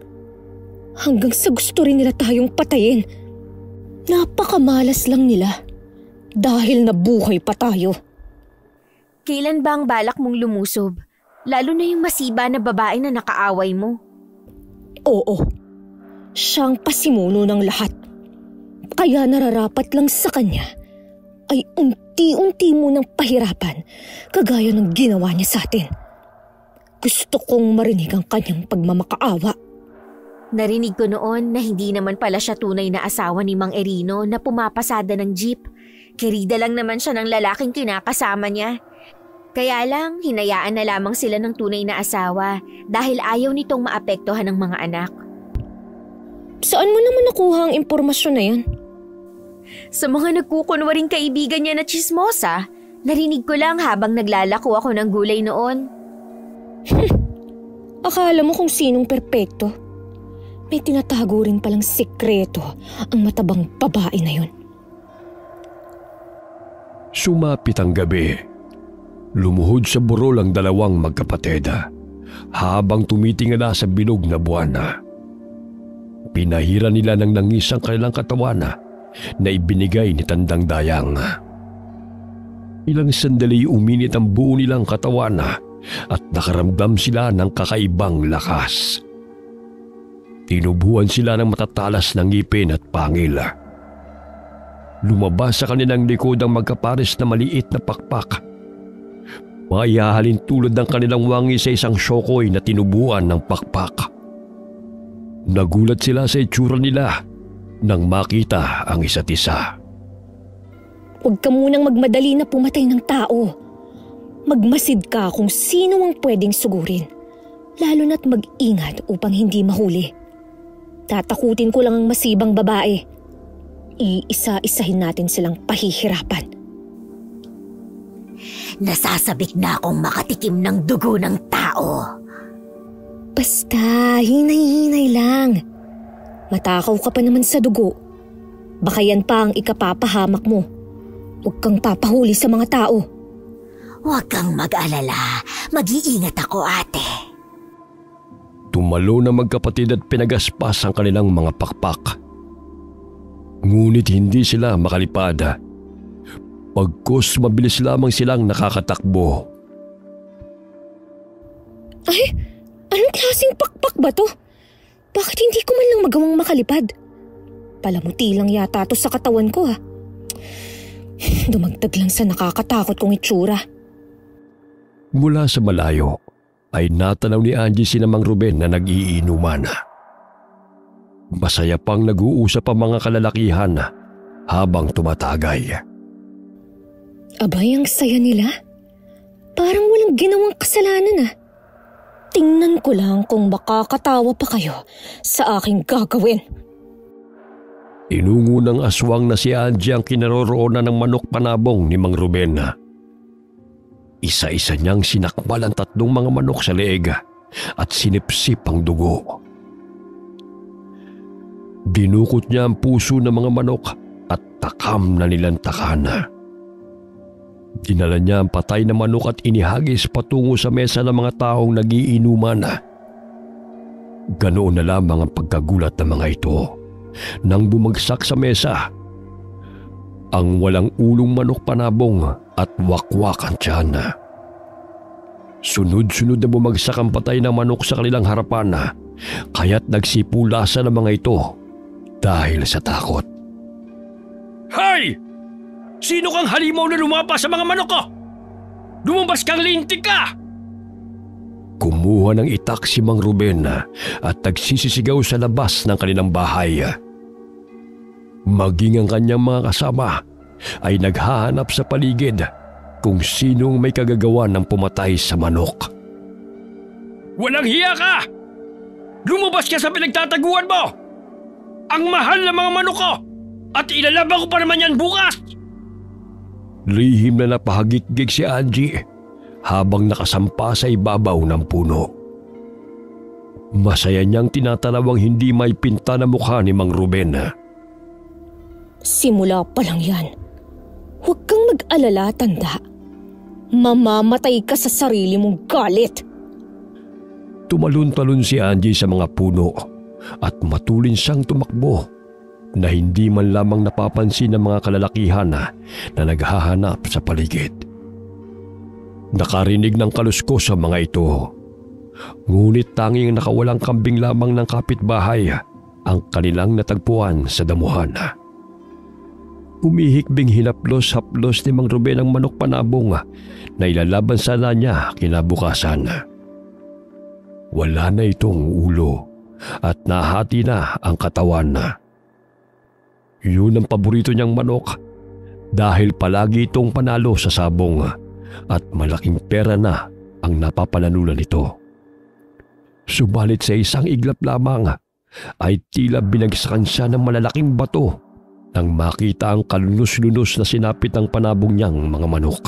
Hanggang sa gusto rin nila tayong patayin. Napakamalas lang nila dahil nabuhay pa tayo. Kailan ba ang balak mong lumusob? Lalo na yung masiba na babae na nakaaway mo. Oo, siyang pasimuno ng lahat. Kaya nararapat lang sa kanya ay unti-unti mo ng pahirapan kagaya ng ginawa niya sa atin. Gusto kong marinig ang kanyang pagmamakaawa. Narinig ko noon na hindi naman pala siya tunay na asawa ni Mang Erino na pumapasada ng jeep. Kirida lang naman siya ng lalaking kinakasama niya. Kaya lang, hinayaan na lamang sila ng tunay na asawa dahil ayaw nitong maapektuhan ng mga anak. Saan mo naman nakuha ang impormasyon na yan? Sa mga nagkukunwaring kaibigan niya na tsismosa, narinig ko lang habang naglalako ako ng gulay noon. Akala mo kung sinong perpekto? May tinatago rin palang sikreto ang matabang babae na yun. Sumapit ang gabi. Lumuhod sa burol ang dalawang magkapatid habang tumitingala sa bilog na buwan. Pinahira nila ng langis ang kanilang katawan na ibinigay ni Tandang Dayang. Ilang sandali uminit ang buo nilang katawan at nakaramdam sila ng kakaibang lakas. Tinubuan sila ng matatalas ng ngipin at pangil. Lumabas sa kanilang likod ang magkapares na maliit na pakpak. Maihahalin tulad ng kanilang wangi sa isang syokoy na tinubuan ng pakpak. Nagulat sila sa itsura nila nang makita ang isa't isa. Huwag ka munang magmadali na pumatay ng tao. Magmasid ka kung sino ang pwedeng sugurin. Lalo na't mag-ingat upang hindi mahuli. Tatakutin ko lang ang masibang babae. Iisa-isahin natin silang pahihirapan. Nasasabik na akong makatikim ng dugo ng tao. Basta, hinay-hinay lang. Matakaw ka pa naman sa dugo. Baka yan pa ang ikapapahamak mo. Huwag kang papahuli sa mga tao. Huwag kang mag-alala. Mag-iingat ako, ate. Tumalo na magkapatid at pinagaspas ang kanilang mga pakpak. Ngunit hindi sila makalipad. Pagkos mabilis lamang silang nakakatakbo. Ay, anong klaseng pakpak ba to? Bakit hindi ko man lang magawang makalipad? Palamuti lang yata to sa katawan ko Dumagdag lang sa nakakatakot kong itsura. Mula sa malayo ay natanaw ni Angie si Mang Ruben na nag-iinuman. Masaya pang nag-uusap ang mga kalalakihan habang tumatagay. Abay, ang saya nila. Parang walang ginawang kasalanan Tingnan ko lang kung makakatawa pa kayo sa aking gagawin. Inungo ng aswang na si Angie ang kinaroroonan ng manok panabong ni Mang Ruben. Isa-isa niyang sinakbal ang 3 mga manok sa leeg at sinipsip ang dugo. Dinukot niya ang puso ng mga manok at takam na nilantakan. Dinala niya ang patay na manok at inihagis patungo sa mesa ng mga taong nagiinuman. Ganoon na lamang ang pagkagulat ng mga ito nang bumagsak sa mesa ang walang ulong manok panabong at wakwak ang tiyan. Sunod-sunod na bumagsak ang patay na manok sa kanilang harapan, kaya't nagsipulasan ang mga ito dahil sa takot. Hay! Sino kang halimaw na lumapa sa mga manok ko? Lumabas kang lintik ka! Kumuha ng itak si Mang Ruben at nagsisisigaw sa labas ng kanilang bahay. Maging ang kanyang mga kasama ay naghahanap sa paligid kung sinong may kagagawa ng pumatay sa manok. Walang hiya ka! Lumabas ka sa pinagtataguan mo! Ang mahal ng mga manok ko! At ilalaban ko pa naman yan bukas! Lihim na napahagikgig si Angie habang nakasampa sa ibabaw ng puno. Masaya niyang tinatanawang hindi may pinta na mukha ni Mang Ruben. Simula pa lang yan. Huwag kang mag-alala, tanda. Mamamatay ka sa sarili mong galit. Tumalon-talon si Angie sa mga puno at matulin siyang tumakbo na hindi man lamang napapansin ng mga kalalakihan na naghahanap sa paligid. Nakarinig ng kaluskos sa mga ito, ngunit tanging nakawalang kambing lamang ng kapitbahay ang kanilang natagpuan sa damuhan. Umihikbing hinaplos-haplos ni Mang Ruben ang manok panabong na ilalaban sana niya kinabukasan. Wala na itong ulo at nahati na ang katawan. Yun ang paborito niyang manok dahil palagi itong panalo sa sabong at malaking pera na ang napapanalunan nito. Subalit sa isang iglap lamang ay tila binagsakan siya ng malalaking bato nang makita ang kalunos-lunos na sinapit ng panabong niyang mga manok.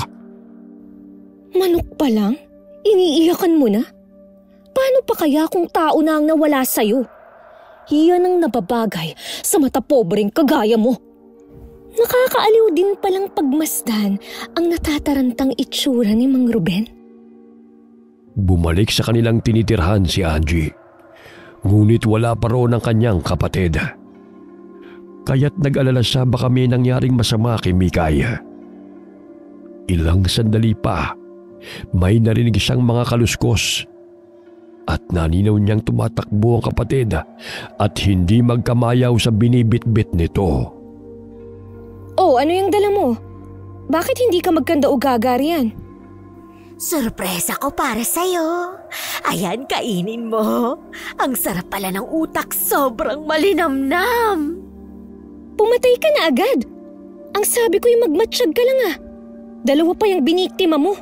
Manok pa lang? Iniiyakan mo na? Paano pa kaya kung tao na ang nawala sa'yo? Iyan ang nababagay sa mata pobreng kagaya mo. Nakakaaliw din palang pagmasdan ang natatarantang itsura ni Mang Ruben. Bumalik sa kanilang tinitirhan si Angie, ngunit wala pa roon ang kanyang kapatid. Kaya't nag-alala siya baka may nangyaring masama kay Mikay. Ilang sandali pa, may narinig siyang mga kaluskos at naninaw niyang tumatakbo ang kapatid at hindi magkamayaw sa binibitbit nito. Oh, ano yung dala mo? Bakit hindi ka magkanda o gagarian? Sorpresa ko para sa'yo. Ayan, kainin mo. Ang sarap pala ng utak, sobrang malinamnam. Pumatay ka na agad. Ang sabi ko yung magmatsyag ka lang ah. 2 pa yung biniktima mo.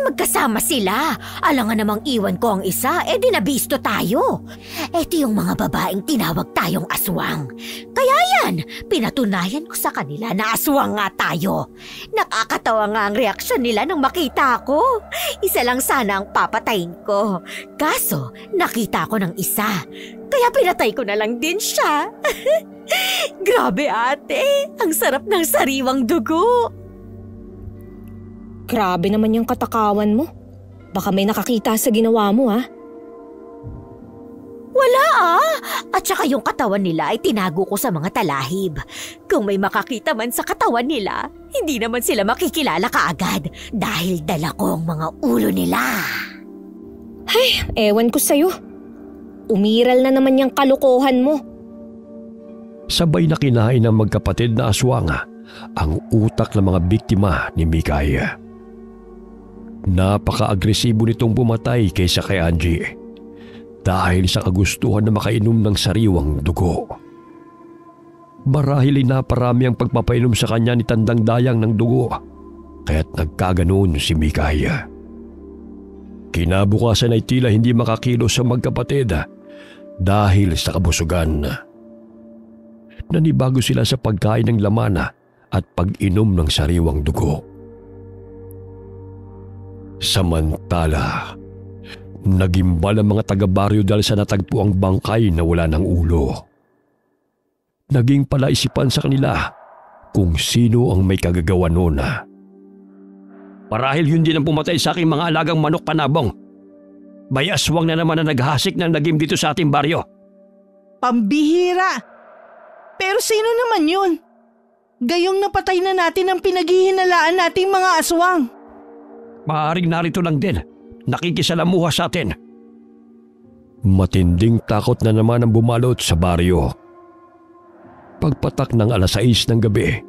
Magkasama sila. Alangan namang iwan ko ang isa, dinabisto tayo. Ito yung mga babaeng tinawag tayong aswang. Kaya yan, pinatunayan ko sa kanila na aswang nga tayo. Nakakatawa nga ang reaksyon nila nang makita ko. Isa lang sana ang papatayin ko. Kaso, nakita ko ng isa. Kaya pinatay ko na lang din siya. Grabe ate, ang sarap ng sariwang dugo. Grabe naman yung katakawan mo. Baka may nakakita sa ginawa mo ah. Wala ah. At saka yung katawan nila ay tinago ko sa mga talahib. Kung may makakita man sa katawan nila, hindi naman sila makikilala kaagad dahil dala ko ang mga ulo nila. Ay, ewan ko sa'yo. Umiral na naman yung kalokohan mo. Sabay na kinain ng magkapatid na aswang ang utak ng mga biktima ni Mikay. Napaka-agresibo nitong pumatay kaysa kay Angie dahil sa kagustuhan na makainom ng sariwang dugo. Marahil ay naparami ang pagpapainom sa kanya ni Tandang Dayang ng dugo kaya't nagkaganoon si Mikay. Kinabukasan ay tila hindi makakilos sa magkapatid dahil sa kabusugan. nanibago sila sa pagkain ng lamana at pag-inom ng sariwang dugo. Samantala, nagimbal ang mga taga-baryo dahil sa natagpo ang bangkay na wala ng ulo. Naging palaisipan sa kanila kung sino ang may kagagawa noon. Marahil yun din ang pumatay sa aking mga alagang manok, Panabong. May aswang na naman na naghasik ng lagim dito sa ating baryo. Pambihira! Pero sino naman yun? Gayong napatay na natin ang pinaghihinalaan nating mga aswang. Maaaring narito lang din, nakikisalamuha sa atin. Matinding takot na naman ang bumalot sa baryo. Pagpatak ng 6:00 ng gabi,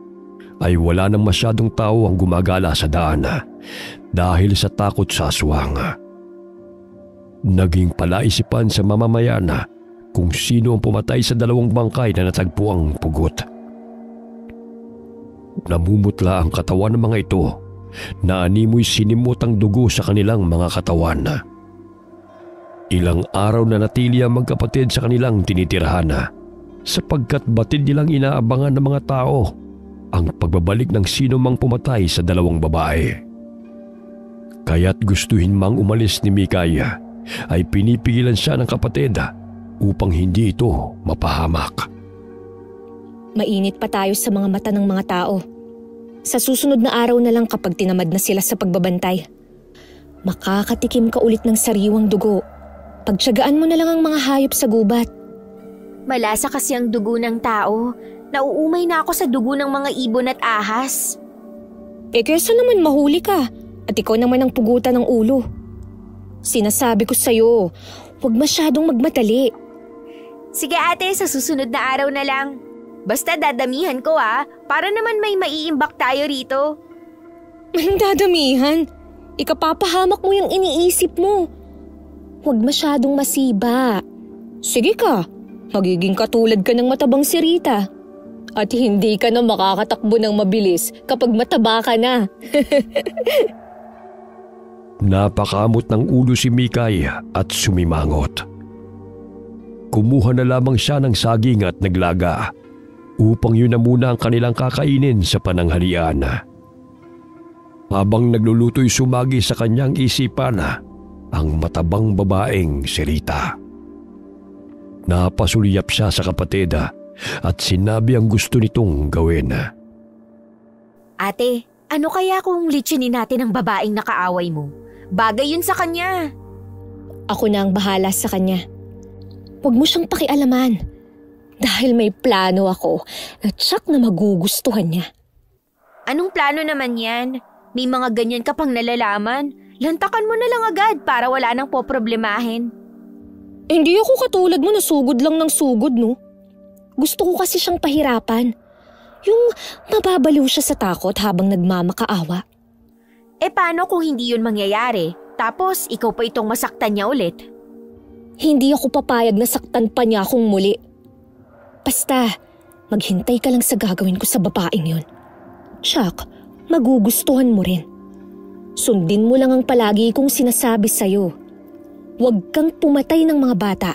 ay wala nang masyadong tao ang gumagala sa daan dahil sa takot sa aswang. Naging palaisipan sa mamamayan kung sino ang pumatay sa 2 bangkay na natagpuang pugot. Namumutla ang katawan ng mga ito na animoy sinimot ang dugo sa kanilang mga katawan. Ilang araw na natili ang magkapatid sa kanilang tinitirahan sapagkat batid nilang inaabangan ng mga tao ang pagbabalik ng sino mang pumatay sa 2 babae. Kaya't gustuhin mang umalis ni Mikaya ay pinipigilan siya ng kapatid upang hindi ito mapahamak. Mainit pa tayo sa mga mata ng mga tao. Sa susunod na araw na lang kapag tinamad na sila sa pagbabantay, makakatikim ka ulit ng sariwang dugo. Pagtiyagaan mo na lang ang mga hayop sa gubat. Malasa kasi ang dugo ng tao. Nauumay na ako sa dugo ng mga ibon at ahas. Kesa naman mahuli ka at ikaw naman ang pugutan ng ulo. Sinasabi ko sa'yo, huwag masyadong magmadali. Sige ate, sa susunod na araw na lang. Basta dadamihan ko para naman may maiimbak tayo rito. Anong dadamihan? Ikapapahamak mo yung iniisip mo. Huwag masyadong masiba. Sige ka, magiging katulad ka ng matabang si Rita. At hindi ka na makakatakbo ng mabilis kapag mataba ka na. Napakamot ng ulo si Mikay at sumimangot. Kumuha na lamang siya ng saging at naglaga upang yun na muna ang kanilang kakainin sa pananghalian. Habang nagluluto'y sumagi sa kanyang isipan ang matabang babaeng si Rita. Napasulyap siya sa kapatid at sinabi ang gusto nitong gawin. Ate, ano kaya kung litsinin natin ang babaeng nakaaway mo? Bagay yun sa kanya. Ako na ang bahala sa kanya. Huwag mo siyang pakialaman. Dahil may plano ako na tsak na magugustuhan niya. Anong plano naman yan? May mga ganyan ka pang nalalaman. Lantakan mo na lang agad para wala nang poproblemahin. Hindi ako katulad mo na sugod lang ng sugod, no? Gusto ko kasi siyang pahirapan. Yung mababaliw siya sa takot habang nagmamakaawa. Paano kung hindi yun mangyayari? Tapos ikaw pa itong masaktan niya ulit? Hindi ako papayag na saktan pa niya akong muli. Basta, maghintay ka lang sa gagawin ko sa babaeng yun. Tsak, magugustuhan mo rin. Sundin mo lang ang palagi kong sinasabi sa'yo. Huwag kang pumatay ng mga bata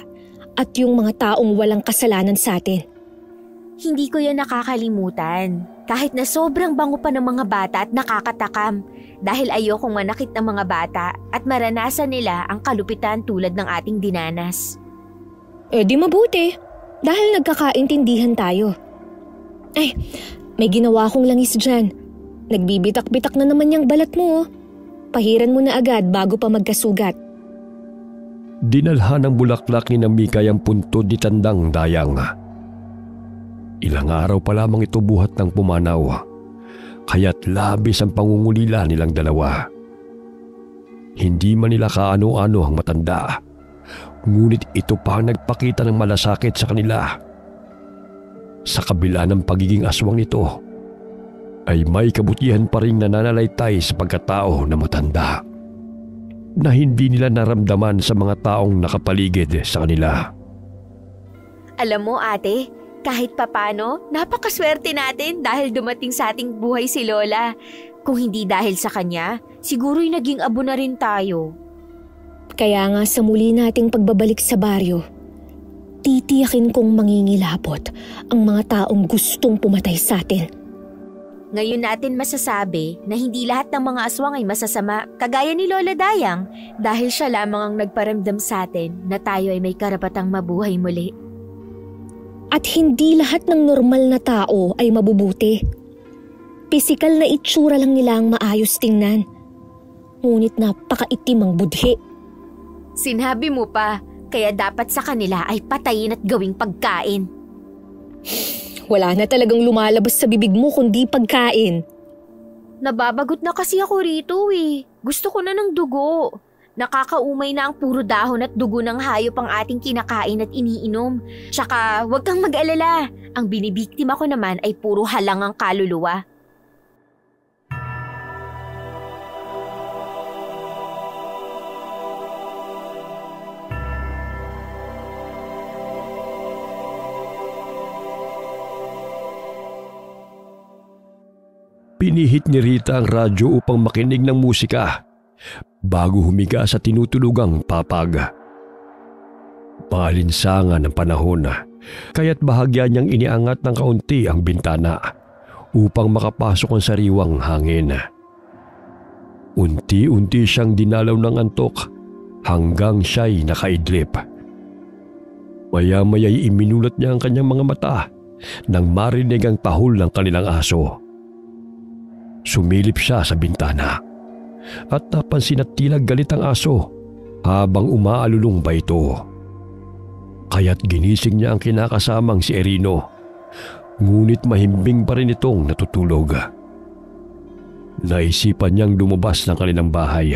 at yung mga taong walang kasalanan sa atin. Hindi ko yan nakakalimutan. Kahit na sobrang bango pa ng mga bata at nakakatakam. Dahil ayokong manakit ng mga bata at maranasan nila ang kalupitan tulad ng ating dinanas. Di mabuti. Dahil nagkakaintindihan tayo. Ay, may ginawa akong langis dyan. Nagbibitak-bitak na naman yung balat mo. Pahiran mo na agad bago pa magkasugat. Dinalhan ng bulaklak ni Mikay ang puntod ni Tandang Dayang. Ilang araw pa lamang ito buhat ng pumanaw, kaya't labis ang pangungulila nilang dalawa. Hindi man nila kaano-ano ang matanda, ngunit ito pa ang nagpakita ng malasakit sa kanila. Sa kabila ng pagiging aswang nito, ay may kabutihan pa rin nananalaytay sa pagkatao na matanda na hindi nila naramdaman sa mga taong nakapaligid sa kanila. Alam mo ate, kahit papano, napakaswerte natin dahil dumating sa ating buhay si Lola. Kung hindi dahil sa kanya, siguro'y naging abo na rin tayo. Kaya nga sa muli nating pagbabalik sa baryo, titiyakin kong mangingilabot ang mga taong gustong pumatay sa atin. Ngayon natin masasabi na hindi lahat ng mga aswang ay masasama, kagaya ni Lola Dayang, dahil siya lamang ang nagparamdam sa atin na tayo ay may karapatang mabuhay muli. At hindi lahat ng normal na tao ay mabubuti. Pisikal na itsura lang nila ang maayos tingnan. Ngunit napakaitim ang budhi. Sinabi mo pa, kaya dapat sa kanila ay patayin at gawing pagkain. Wala na talagang lumalabas sa bibig mo kundi pagkain. Nababagot na kasi ako rito eh. Gusto ko na ng dugo. Nakakaumay na ang puro dahon at dugo ng hayop ang ating kinakain at iniinom. Tsaka huwag kang mag-alala. Ang binibiktima ko naman ay puro halangang kaluluwa. Pinihit ni Rita ang radyo upang makinig ng musika bago humiga sa tinutulugang papag. Maalinsangan ng panahon, kaya't bahagya niyang iniangat ng kaunti ang bintana upang makapasok ang sariwang hangin. Unti-unti siyang dinalaw ng antok hanggang siya'y nakaidlip. Maya-maya'y iminulat niya ang kanyang mga mata nang marinig ang tahol ng kanilang aso. Sumilip siya sa bintana at napansin at tila galit ang aso habang umaalulong pa ito. Kaya't ginising niya ang kinakasamang si Erino, ngunit mahimbing pa rin itong natutulog. Naisipan niyang lumabas ng kanilang bahay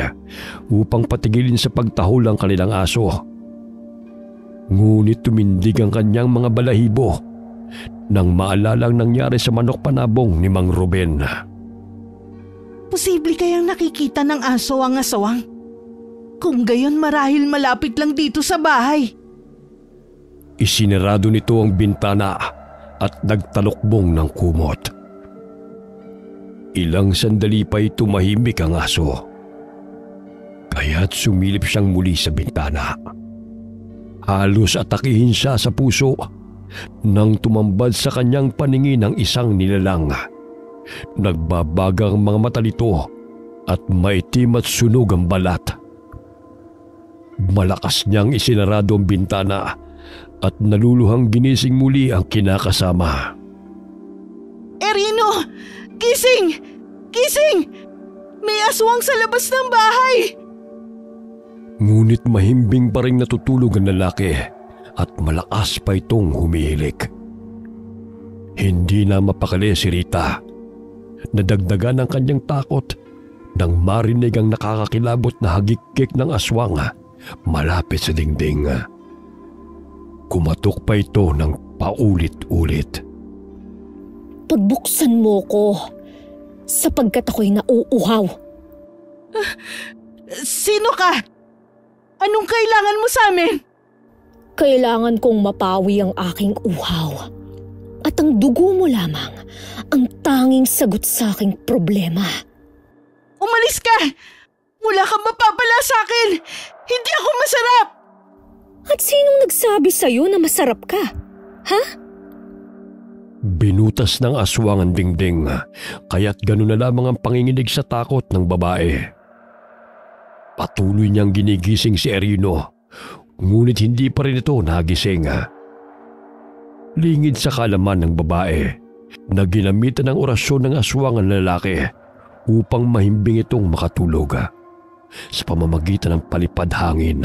upang patigilin sa pagtahol ang kanilang aso. Ngunit tumindig ang kanyang mga balahibo nang maalalang nangyari sa manok panabong ni Mang Ruben. Posible kayang nakikita ng aso ang aswang? Kung gayon marahil malapit lang dito sa bahay. Isinarado nito ang bintana at nagtalokbong ng kumot. Ilang sandali pa'y tumahimik ang aso. Kaya't sumilip siyang muli sa bintana. Halos atakihin siya sa puso nang tumambad sa kanyang paningin ang isang nilalang. Nagbabagang mga mata nito at maitim at sunog ang balat. Malakas niyang isinarado ang bintana at naluluhang ginising muli ang kinakasama. Erino! Gising! Gising! May aswang sa labas ng bahay! Ngunit mahimbing pa rin natutulog ang lalaki at malakas pa itong humihilik. Hindi na mapakali si Rita. Nadagdagan ang kanyang takot nang marinig ang nakakakilabot na hagikik ng aswang malapit sa dingding. Kumatok pa ito ng paulit-ulit. Pagbuksan mo ko, sapagkat ako'y nauuhaw. Sino ka? Anong kailangan mo sa amin? Kailangan kong mapawi ang aking uhaw. At ang dugo mo lamang ang tanging sagot sa aking problema. Umalis ka! Wala kang mapapala sa akin! Hindi ako masarap! At sinong nagsabi sa'yo na masarap ka? Ha? Binutas ng aswang ang dingding, kaya't gano'n na lamang ang panginginig sa takot ng babae. Patuloy niyang ginigising si Erino, ngunit hindi pa rin ito nagising. Lingid sa kaalaman ng babae na ginamitan ng orasyon ng aswang ang lalaki upang mahimbing itong makatulog sa pamamagitan ng palipad hangin.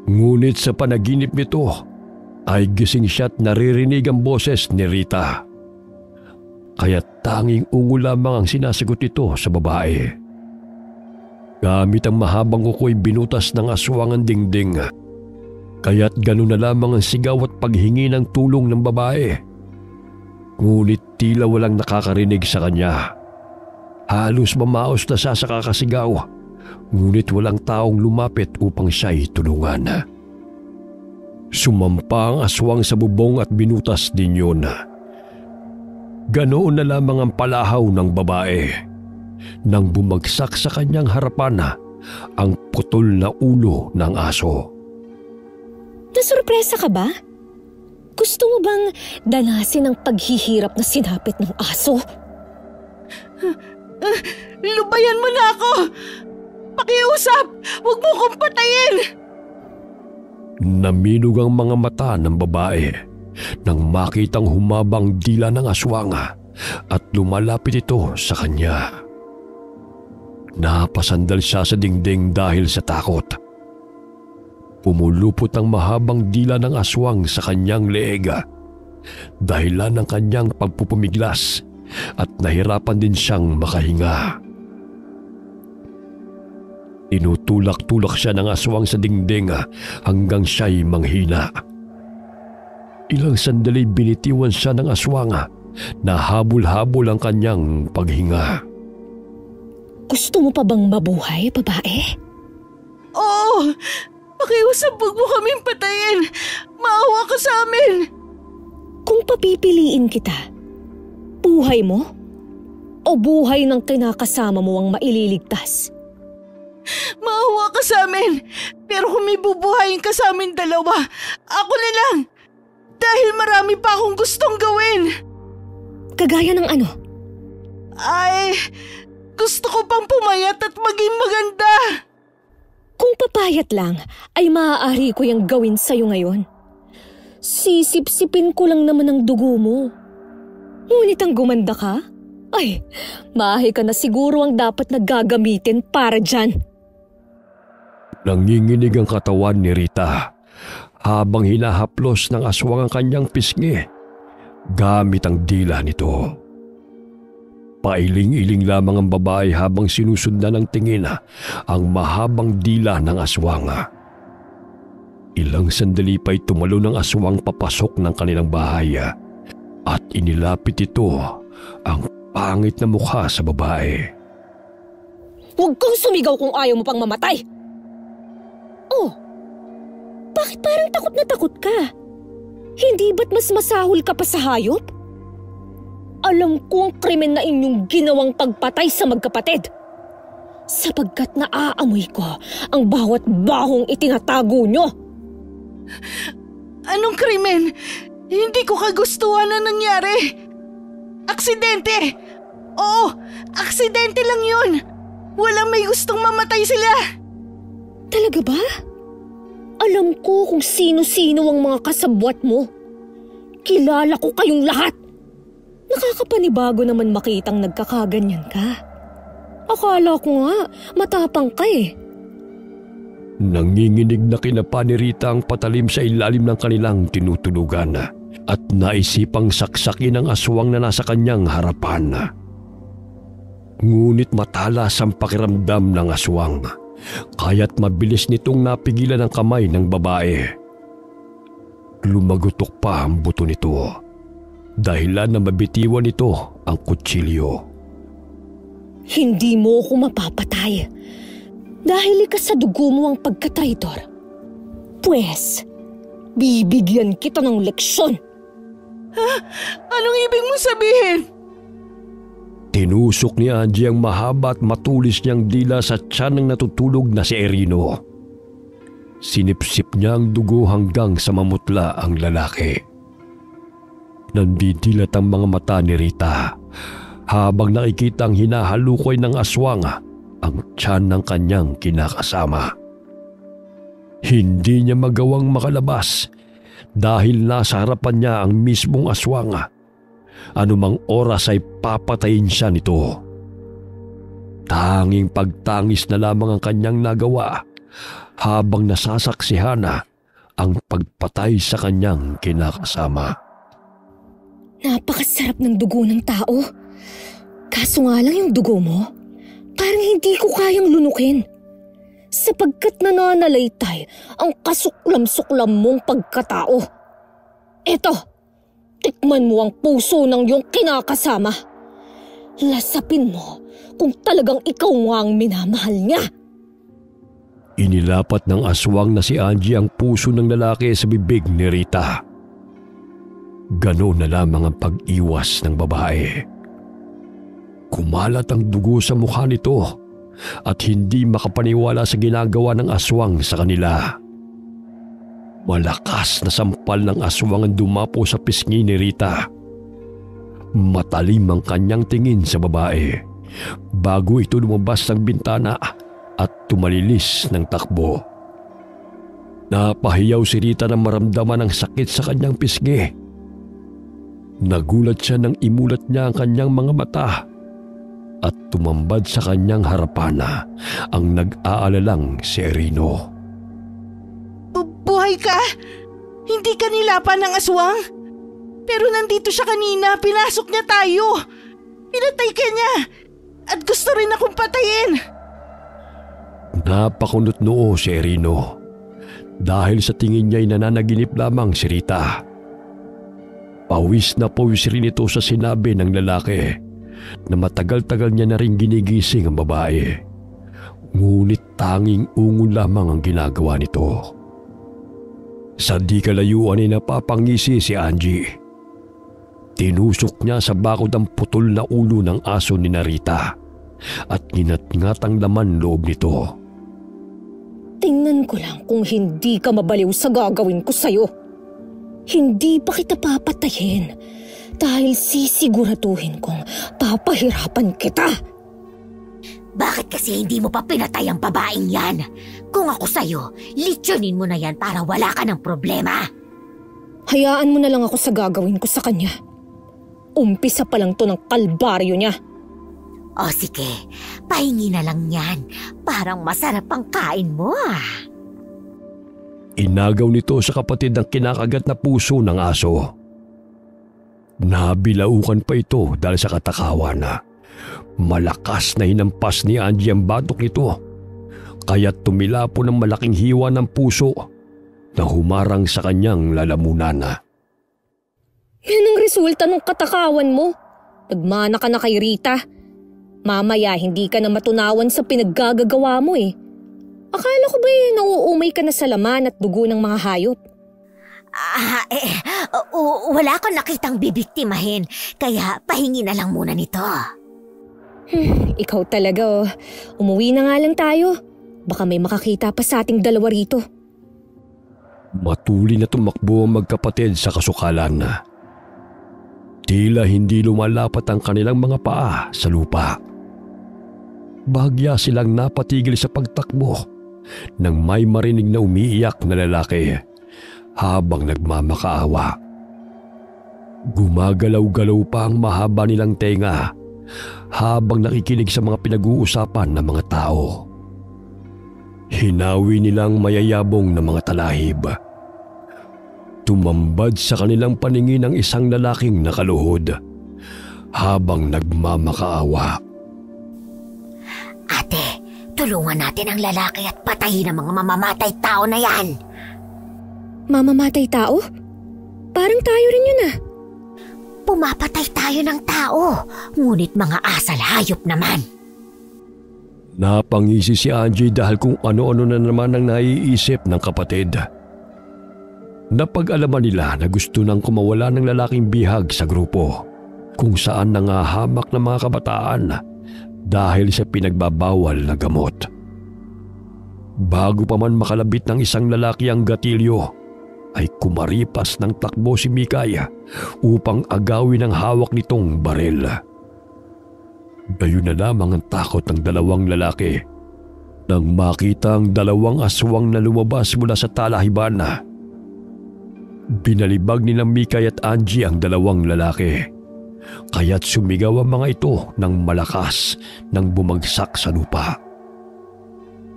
Ngunit sa panaginip nito ay gising siya at naririnig ang boses ni Rita. Kaya tanging ungo lamang ang sinasagot nito sa babae. Gamit ang mahabang kuko'y binutas ng aswang ang dingding. Kaya't gano'n na lamang ang sigaw at paghingi ng tulong ng babae. Ngunit tila walang nakakarinig sa kanya. Halos mamaos na siya sa kakasigaw, ngunit walang taong lumapit upang siya'y tulungan. Sumampa ang aswang sa bubong at binutas din yun. Ganoon na lamang ang palahaw ng babae nang bumagsak sa kanyang harapan ang putol na ulo ng aso. Nasurpresa ka ba? Gusto mo bang danasin ang paghihirap na sinapit ng aso? Lubayan mo na ako! Pakiusap! Huwag mo kong patayin! Naminog ang mga mata ng babae nang makitang humabang dila ng aswang at lumalapit ito sa kanya. Napasandal siya sa dingding dahil sa takot. Pumulupot ang mahabang dila ng aswang sa kanyang leeg, dahilan ng kanyang pagpupumiglas at nahirapan din siyang makahinga. Tinutulak-tulak siya ng aswang sa dingding hanggang siya'y manghina. Ilang sandali binitiwan siya ng aswang na habol-habol ang kanyang paghinga. Gusto mo pa bang mabuhay, babae? Oo! Pakiusap, huwag mo kaming patayin! Maawa ka sa amin! Kung papipiliin kita, buhay mo o buhay ng kinakasama mo ang maililigtas? Maawa ka sa amin! Pero kung may bubuhayin ka sa amin dalawa, ako na lang! Dahil marami pa akong gustong gawin! Kagaya ng ano? Ay, gusto ko pang pumayat at maging maganda! Kung papayat lang, ay maaari ko yung gawin sa'yo ngayon. Sisip-sipin ko lang naman ang dugo mo. Ngunit ang gumanda ka? Ay, maahi ka na siguro ang dapat na gagamitin para dyan. Nanginginig ang katawan ni Rita habang hinahaplos ng aswang ang kanyang pisngi gamit ang dila nito. Pailing-iling lamang ang babae habang sinusundan ng tingin ang mahabang dila ng aswang. Ilang sandali pa'y tumalo ng aswang papasok ng kanilang bahay at inilapit ito ang pangit na mukha sa babae. Huwag kang sumigaw kung ayaw mo pang mamatay! Oh, bakit parang takot na takot ka? Hindi ba't mas masahol ka pa sa hayop? Alam ko ang krimen na inyong ginawang pagpatay sa magkapatid. Sapagkat naaamoy ko ang bawat bahong itinatago nyo. Anong krimen? Hindi ko kagustuhan na nangyari. Aksidente! Oo, aksidente lang yun. Walang may gustong mamatay sila. Talaga ba? Alam ko kung sino-sino ang mga kasabwat mo. Kilala ko kayong lahat. Nakakapanibago naman makitang nagkakaganyan ka. Akala ko nga, matapang ka eh. Nanginginig na kinapa ni Rita ang patalim sa ilalim ng kanilang tinutulugan at naisipang saksakin ang aswang na nasa kanyang harapan. Ngunit matalas ang pakiramdam ng aswang, kaya't mabilis nitong napigilan ang kamay ng babae. Lumagutok pa ang buto nito, dahilan na mabitiwan nito ang kutsilyo. Hindi mo ako mapapatay dahil ika sa dugo mo ang pagkatraitor. Pwes, bibigyan kita ng leksyon. Ha? Anong ibig mong sabihin? Tinusok ni Angie ang mahaba at matulis niyang dila sa tiyan ng natutulog na si Erino. Sinipsip niya ang dugo hanggang sa mamutla ang lalaki. Nandidilat ang mga mata ni Rita habang nakikita ang hinahalukoy ng aswang ang tiyan ng kanyang kinakasama. Hindi niya magawang makalabas dahil nasa harapan niya ang mismong aswang. Anumang oras ay papatayin siya nito. Tanging pagtangis na lamang ang kanyang nagawa habang nasasaksihan ang pagpatay sa kanyang kinakasama. Napakasarap ng dugo ng tao. Kaso nga lang yung dugo mo, parang hindi ko kayang lunukin. Sapagkat nananalaytay ang kasuklam-suklam mong pagkatao. Eto, tikman mo ang puso ng iyong kinakasama. Lasapin mo kung talagang ikaw nga ang minamahal niya. Inilapat ng aswang na si Angie ang puso ng lalaki sa bibig ni Rita. Ganoon na lamang ang pag-iwas ng babae. Kumalat ang dugo sa mukha nito at hindi makapaniwala sa ginagawa ng aswang sa kanila. Malakas na sampal ng aswang ang dumapo sa pisngi ni Rita. Matalim ang kanyang tingin sa babae bago ito lumabas ng bintana at tumalilis ng takbo. Napahiyaw si Rita na maramdaman ang sakit sa kanyang pisngi. Nagulat siya nang imulat niya ang kanyang mga mata at tumambad sa kanyang harapan ang nag-aalalang si Erino. Buhay ka? Hindi ka nilapan ng aswang? Pero nandito siya kanina, pinasok niya tayo. Pinatay ka niya at gusto rin akong patayin. Napakunot noo si Erino dahil sa tingin niya'y nananaginip lamang si Rita. Pawis na pawis rin ito sa sinabi ng lalaki na matagal-tagal niya na rin ginigising ang babae. Ngunit tanging ungon lamang ang ginagawa nito. Sa di kalayuan ay napapangisi si Angie. Tinusok niya sa bakod ang putol na ulo ng aso ni Rita at ginat-ngat ang laman loob nito. Tingnan ko lang kung hindi ka mabaliw sa gagawin ko sa'yo. Hindi pa kita papatayin dahil sisiguraduhin kong papahirapan kita. Bakit kasi hindi mo pa pinatay ang babaeng yan? Kung ako sa'yo, litsunin mo na yan para wala ka ng problema. Hayaan mo na lang ako sa gagawin ko sa kanya. Umpisa pa lang to ng kalbaryo niya. O sige, pahingi na lang yan. Parang masarap ang kain mo Inagaw nito sa kapatid ang kinakagat na puso ng aso. Nabilaukan pa ito dahil sa katakawan. Malakas na hinampas ni Angie ang batok nito, kaya't tumilapo ng malaking hiwa ng puso na humarang sa kanyang lalamunan. Yan ang resulta ng katakawan mo. Nagmana ka na kay Rita. Mamaya hindi ka na matunawan sa pinaggagawa mo Akala ko ba nauumay ka na sa laman at dugo ng mga hayop? Wala akong nakitang bibiktimahin, kaya pahingi na lang muna nito. Ikaw talaga Umuwi na nga lang tayo. Baka may makakita pa sa ating dalawa rito. Matuli na tumakbo ang magkapatid sa kasukalan. Tila hindi lumalapat ang kanilang mga paa sa lupa. Bahagya silang napatigil sa pagtakbo nang may marinig na umiiyak na lalaki habang nagmamakaawa. Gumagalaw-galaw pa ang mahaba nilang tenga habang nakikinig sa mga pinag-uusapan ng mga tao. Hinawi nilang mayayabong na mga talahib. Tumambad sa kanilang paningin ang isang lalaking nakaluhod habang nagmamakaawa. Ate, tulungan natin ang lalaki at patayin ang mga mamamatay tao na yan. Mamamatay tao? Parang tayo rin yun Pumapatay tayo ng tao, ngunit mga asal hayop naman. Napangisi si Angie dahil kung ano-ano na naman ang naiisip ng kapatid. Napag-alaman nila na gusto nang kumawala ng lalaking bihag sa grupo kung saan nangahamak ng mga kabataan dahil sa pinagbabawal na gamot. Bago pa man makalabit ng isang lalaki ang gatilyo, ay kumaripas ng takbo si Mikay upang agawin ang hawak nitong baril. Gayon na lamang ang takot ng dalawang lalaki nang makita ang dalawang aswang na lumabas mula sa talahiban. Binalibag ni Mikay at Angie ang dalawang lalaki, kaya't sumigaw ang mga ito ng malakas nang bumagsak sa lupa.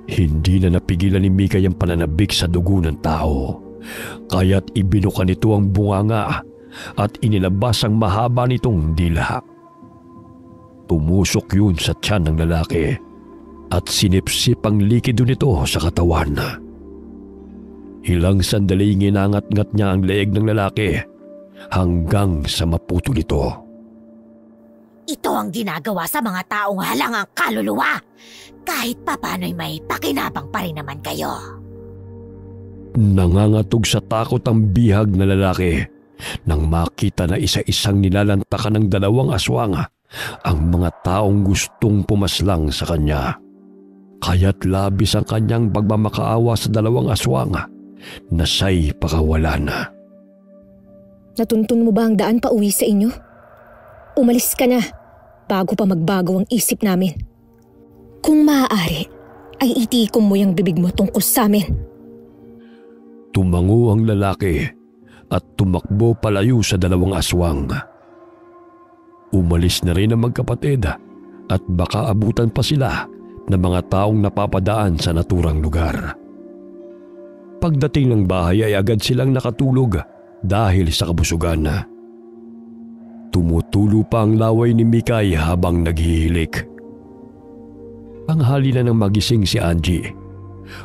Hindi na napigilan ni Mikay ang pananabik sa dugo ng tao, kaya't ibinuka nito ang bunganga at inilabas ang mahaba nitong dila. Tumusok yun sa tiyan ng lalaki at sinipsip ang likido nito sa katawan. Ilang sandali ginangat-ngat niya ang leeg ng lalaki hanggang sa maputo nito. Ito ang ginagawa sa mga taong halangang kaluluwa. Kahit papano'y may pakinabang pa rin naman kayo. Nangangatog sa takot ang bihag na lalaki nang makita na isa-isang nilalantakan ng dalawang aswang ang mga taong gustong pumaslang sa kanya. Kaya't labis ang kanyang pagmamakaawa sa dalawang aswang na siya'y pakawala na. Natuntun mo ba ang daan pa uwi sa inyo? Umalis ka na bago pa magbago ang isip namin. Kung maaari, ay itikom mo yung bibig mo tungkol sa amin. Tumango ang lalaki at tumakbo palayo sa dalawang aswang. Umalis na rin ang magkapatid at baka abutan pa sila ng mga taong napapadaan sa naturang lugar. Pagdating ng bahay ay agad silang nakatulog dahil sa kabusugan. Tumutulo pa ang laway ni Mikay habang naghihilik. Tanghali na nang magising si Angie,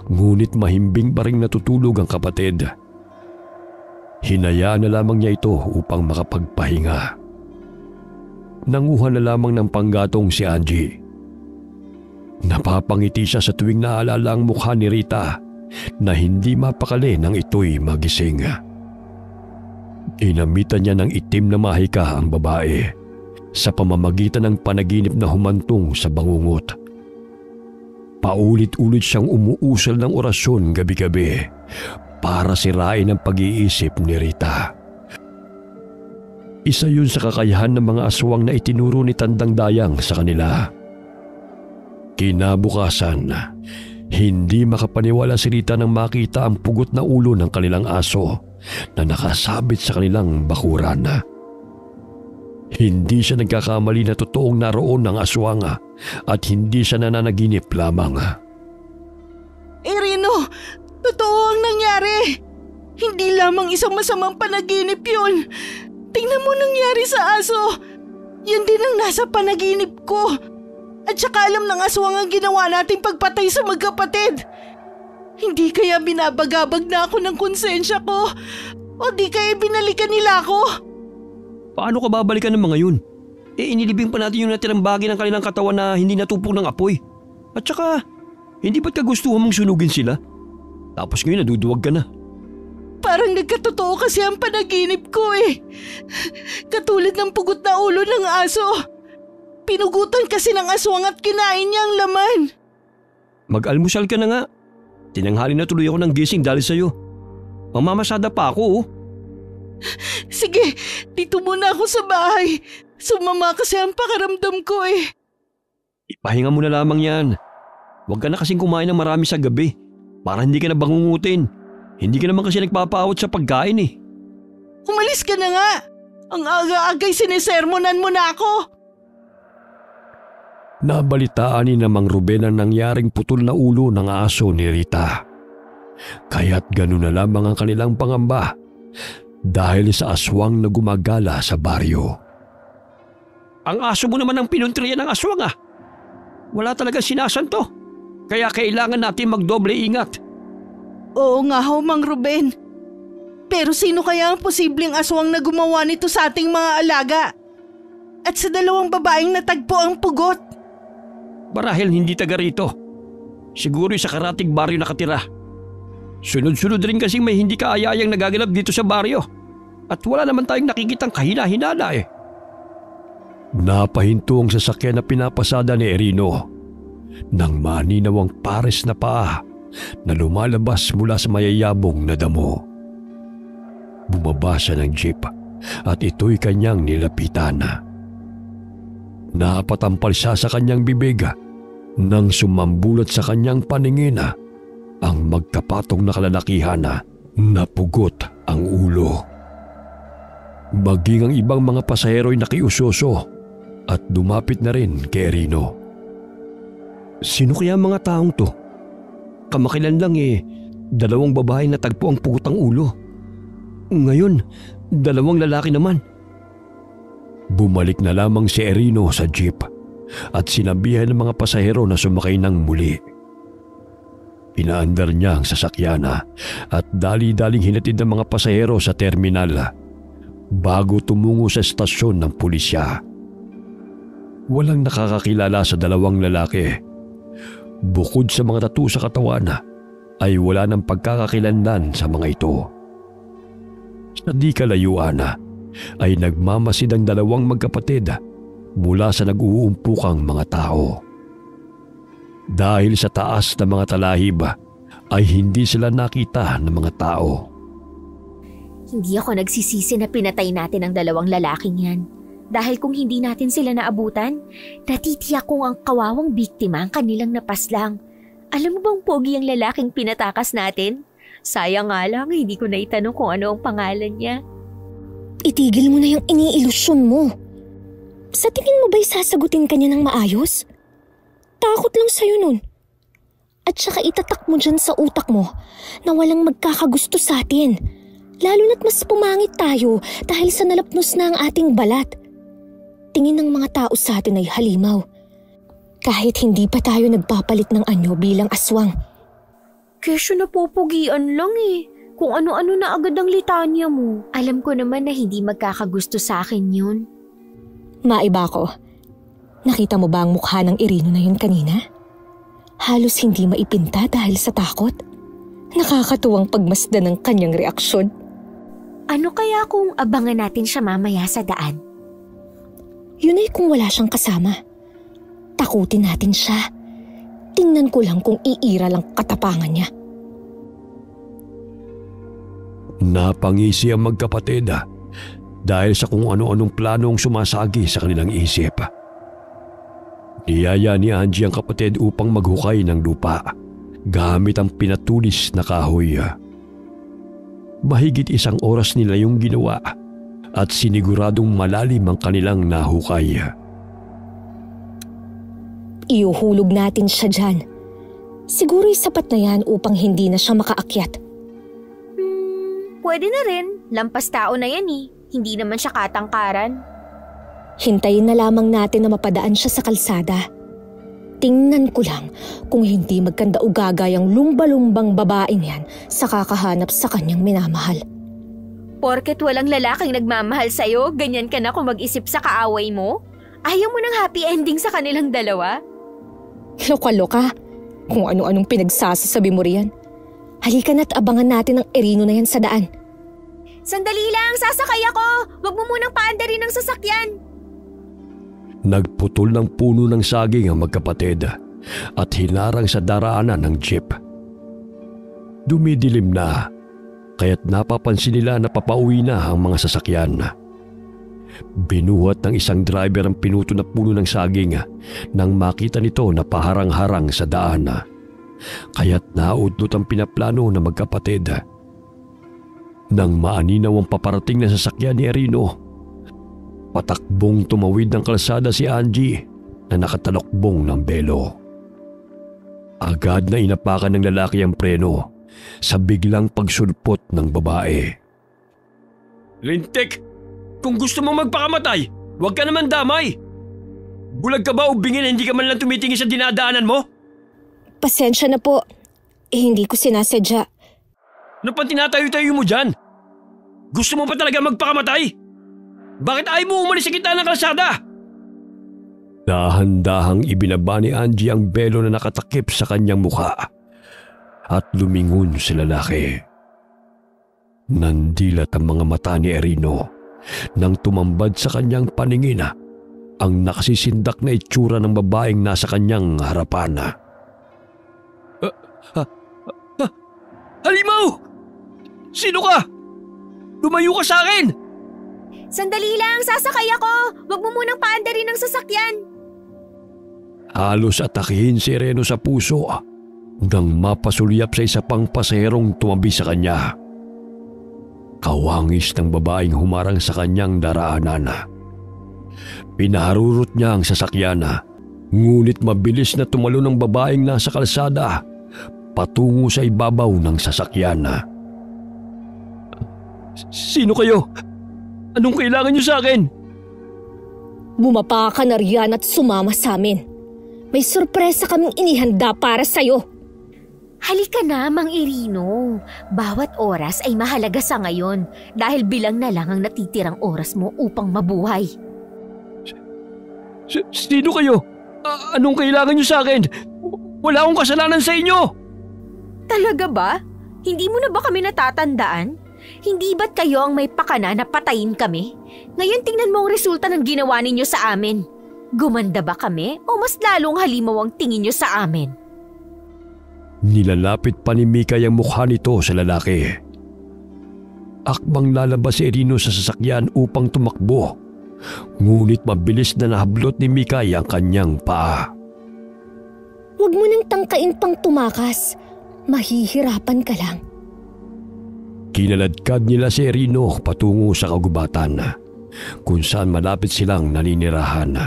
ngunit mahimbing pa ring natutulog ang kapatid. Hinayaan na lamang niya ito upang makapagpahinga. Nanguha na lamang ng panggatong si Angie. Napapangiti siya sa tuwing naalala ang mukha ni Rita na hindi mapakali nang ito'y magising. Inamitan niya ng itim na mahika ang babae sa pamamagitan ng panaginip na humantong sa bangungot. Paulit-ulit siyang umuusal ng orasyon gabi-gabi para sirain ang pag-iisip ni Rita. Isa yun sa kakayahan ng mga aswang na itinuro ni Tandang Dayang sa kanila. Kinabukasan, hindi makapaniwala si Rita nang makita ang pugot na ulo ng kanilang aso na nakasabit sa kanilang bakuran. Hindi siya nagkakamali na totoong naroon ng aswang at hindi siya nananaginip lamang. Rino, totoo ang nangyari. Hindi lamang isang masamang panaginip yun. Tingnan mo nangyari sa aso. Yan din ang nasa panaginip ko. At saka alam ng aswang ang ginawa nating pagpatay sa magkapatid. Hindi kaya binabagabag na ako ng konsensya ko? O di kaya binalikan nila ako? Paano ka babalikan ng mga yun? Inilibing pa natin yung natirang bagay ng kanilang katawan na hindi natupok ng apoy. At saka, hindi ba't kagustuhan mong sunugin sila? Tapos ngayon naduduwag ka na. Parang nagkatotoo kasi ang panaginip ko eh. Katulad ng pugot na ulo ng aso. Pinugutan kasi ng aswang at kinain niya ang laman. Mag-almusal ka na nga. Tinanghali na tuloy ako ng gising dahil sa'yo. Mamamasada pa ako oh. Sige, dito muna ako sa bahay. Sumama kasi ang pakiramdam ko eh. Ipahinga mo na lamang yan. Huwag ka na kasing kumain ng marami sa gabi para hindi ka na bangungutin. Hindi ka naman kasi nagpapaawat sa pagkain eh. Umalis ka na nga. Ang aga-agay sinisermonan mo na ako. Nabalitaan ni Mang Ruben ang nangyaring putol na ulo ng aso ni Rita. Kaya't ganun na lamang ang kanilang pangamba dahil sa aswang na gumagala sa baryo. Ang aso mo naman ang pinuntriyan ng aswang ah. Wala talagang sinasanto. Kaya kailangan natin magdoble ingat. Oo nga ho, Mang Ruben. Pero sino kaya ang posibleng aswang na gumawa nito sa ating mga alaga? At sa dalawang babaeng natagpo ang pugot? Marahil hindi taga rito. Siguro sa karatig baryo nakatira. Sunod-sunod rin kasing may hindi kaaya-ayang nagaganap dito sa baryo. At wala naman tayong nakikitang kahina-hinala eh. Napahinto ang sasakyan na pinapasada ni Erino nang maninaw ang pares na paa na lumalabas mula sa mayayabong na damo. Bumaba siya ng jeep at ito'y kanyang nilapitan. Napatampal siya sa kanyang bibig nang sumambulat sa kanyang paningin ang magkapatong na kalalakihan na pugot ang ulo. Maging ang ibang mga pasahero'y nakiusoso at dumapit na rin kay Erino. Sino kaya mga taong to? Kamakilan lang dalawang babae na tagpo ang pugot ang ulo. Ngayon, dalawang lalaki naman. Bumalik na lamang si Erino sa jeep at sinabihan ng mga pasahero na sumakay ng muli. Pinaandar niya ang sasakyan at dali-daling hinatid ng mga pasahero sa terminal bago tumungo sa estasyon ng pulisya. Walang nakakakilala sa dalawang lalaki. Bukod sa mga tattoo sa katawan, ay wala ng pagkakakilanlan sa mga ito. Sa di kalayuan ay nagmamasid ang dalawang magkapatid mula sa nag-uumpukang mga tao. Dahil sa taas ng mga talahib ay hindi sila nakita ng mga tao. Hindi ako nagsisisi na pinatay natin ang dalawang lalaking yan. Dahil kung hindi natin sila naabutan, natitiyak kong ang kawawang biktima ang kanilang napaslang. Alam mo bang pogi ang lalaking pinatakas natin? Sayang nga lang, hindi ko naitanong kung ano ang pangalan niya. Itigil mo na yung iniilusyon mo. Sa tingin mo ba'y sasagutin ka niya ng maayos? Takot lang sa'yo nun. At saka itatak mo dyan sa utak mo na walang magkakagusto sa atin. Lalo na't mas pumangit tayo dahil sa nalapnos na ang ating balat. Tingin ng mga tao sa atin ay halimaw. Kahit hindi pa tayo nagpapalit ng anyo bilang aswang. Kesyo napupugian lang eh. Kung ano-ano na agad ang litanya mo. Alam ko naman na hindi magkakagusto sa akin yun. Maiba ko. Nakita mo ba ang mukha ng Irino na yun kanina? Halos hindi maipinta dahil sa takot. Nakakatuwang pagmasdan ng kanyang reaksyon. Ano kaya kung abangan natin siya mamaya sa daan? Yun ay kung wala siyang kasama. Takutin natin siya. Tingnan ko lang kung iira lang katapangan niya. Napangisi ang magkapatid dahil sa kung ano-anong planong sumasagi sa kanilang isip. Niyaya ni Angie ang kapatid upang maghukay ng lupa gamit ang pinatulis na kahoy. Mahigit 1 oras nila yung ginawa at siniguradong malalim ang kanilang nahukay. Iuhulog natin siya dyan. Siguro'y sapat na yan upang hindi na siya makaakyat. Pwede na rin. Lampas tao na yan eh. Hindi naman siya katangkaran. Hintayin na lamang natin na mapadaan siya sa kalsada. Tingnan ko lang kung hindi magkanda-ugagay ang lumba-lumbang babaeng yan sa kakahanap sa kanyang minamahal. Porket walang lalaking nagmamahal sa'yo, ganyan ka na kung mag-isip sa kaaway mo? Ayaw mo ng happy ending sa kanilang dalawa? Loka-loka. Kung ano-anong pinagsasasabi mo riyan. Halika na't abangan natin ang Irino na yan sa daan. Sandali lang, sasakay ako! Huwag mo munang paandarin ng sasakyan! Nagputol ng puno ng saging ang magkapatid at hinarang sa daraanan ng jeep. Dumidilim na, kaya't napapansin nila na papauwi na ang mga sasakyan. Binuhat ng isang driver ang pinuto na puno ng saging nang makita nito na paharang-harang sa daan. Kaya't naudlot ang pinaplano na magkapatid. Nang maaninaw ang paparating na sasakyan ni Irino, patakbong tumawid ng kalsada si Angie na nakatalokbong ng belo. Agad na inapakan ng lalaki ang preno sa biglang pagsulpot ng babae. "Lintik! Kung gusto mong magpakamatay, huwag ka naman damay! Bulag ka ba o bingin na hindi ka man lang tumitingin sa dinadaanan mo?" Pasensya na po. Hindi ko sinasadya. Ano pang tinatayo-tayo mo dyan? Gusto mo pa talaga magpakamatay? Bakit ayaw mo umalis sa gitna ng kalsada? Dahan-dahang ibinaba ni Angie ang belo na nakatakip sa kanyang mukha at lumingon si lalaki. Nandilat ang mga mata ni Irino nang tumambad sa kanyang paningin ang nakasisindak na itsura ng babaeng nasa kanyang harapan. Halimaw! Sino ka? Lumayo ka sa akin! Sandali lang, sasakay ako! Huwag mo munang paandarin ng sasakyan! Halos atakihin si Ireno sa puso nang mapasulyap sa isa pang pasaherong tumabi sa kanya. Kawangis ng babaeng humarang sa kanyang daraanan. Pinaharurot niya ang sasakyan, ngunit mabilis na tumalon ang babaeng nasa kalsada patungo sa ibabaw ng sasakyan. Sino kayo? Anong kailangan niyo sa akin? Bumaba ka na riyan at sumama sa amin. May sorpresa kaming inihanda para sa'yo. Halika na, Mang Irino. Bawat oras ay mahalaga sa ngayon dahil bilang na lang ang natitirang oras mo upang mabuhay. Sino kayo? Anong kailangan niyo sa akin? Wala akong kasalanan sa inyo! Talaga ba? Hindi mo na ba kami natatandaan? Hindi ba't kayo ang may pakana na patayin kami? Ngayon tingnan mo ang resulta ng ginawa ninyo sa amin. Gumanda ba kami o mas lalong halimaw ang tingin nyo sa amin? Nilalapit pa ni Mikay ang mukha nito sa lalaki. Akbang lalabas si Erino sa sasakyan upang tumakbo. Ngunit mabilis na nahablot ni Mikay ang kanyang paa. Huwag mo nang tangkain pang tumakas. Mahihirapan ka lang. Kinaladkad nila si Erino patungo sa kagubatan kung saan malapit silang naninirahan.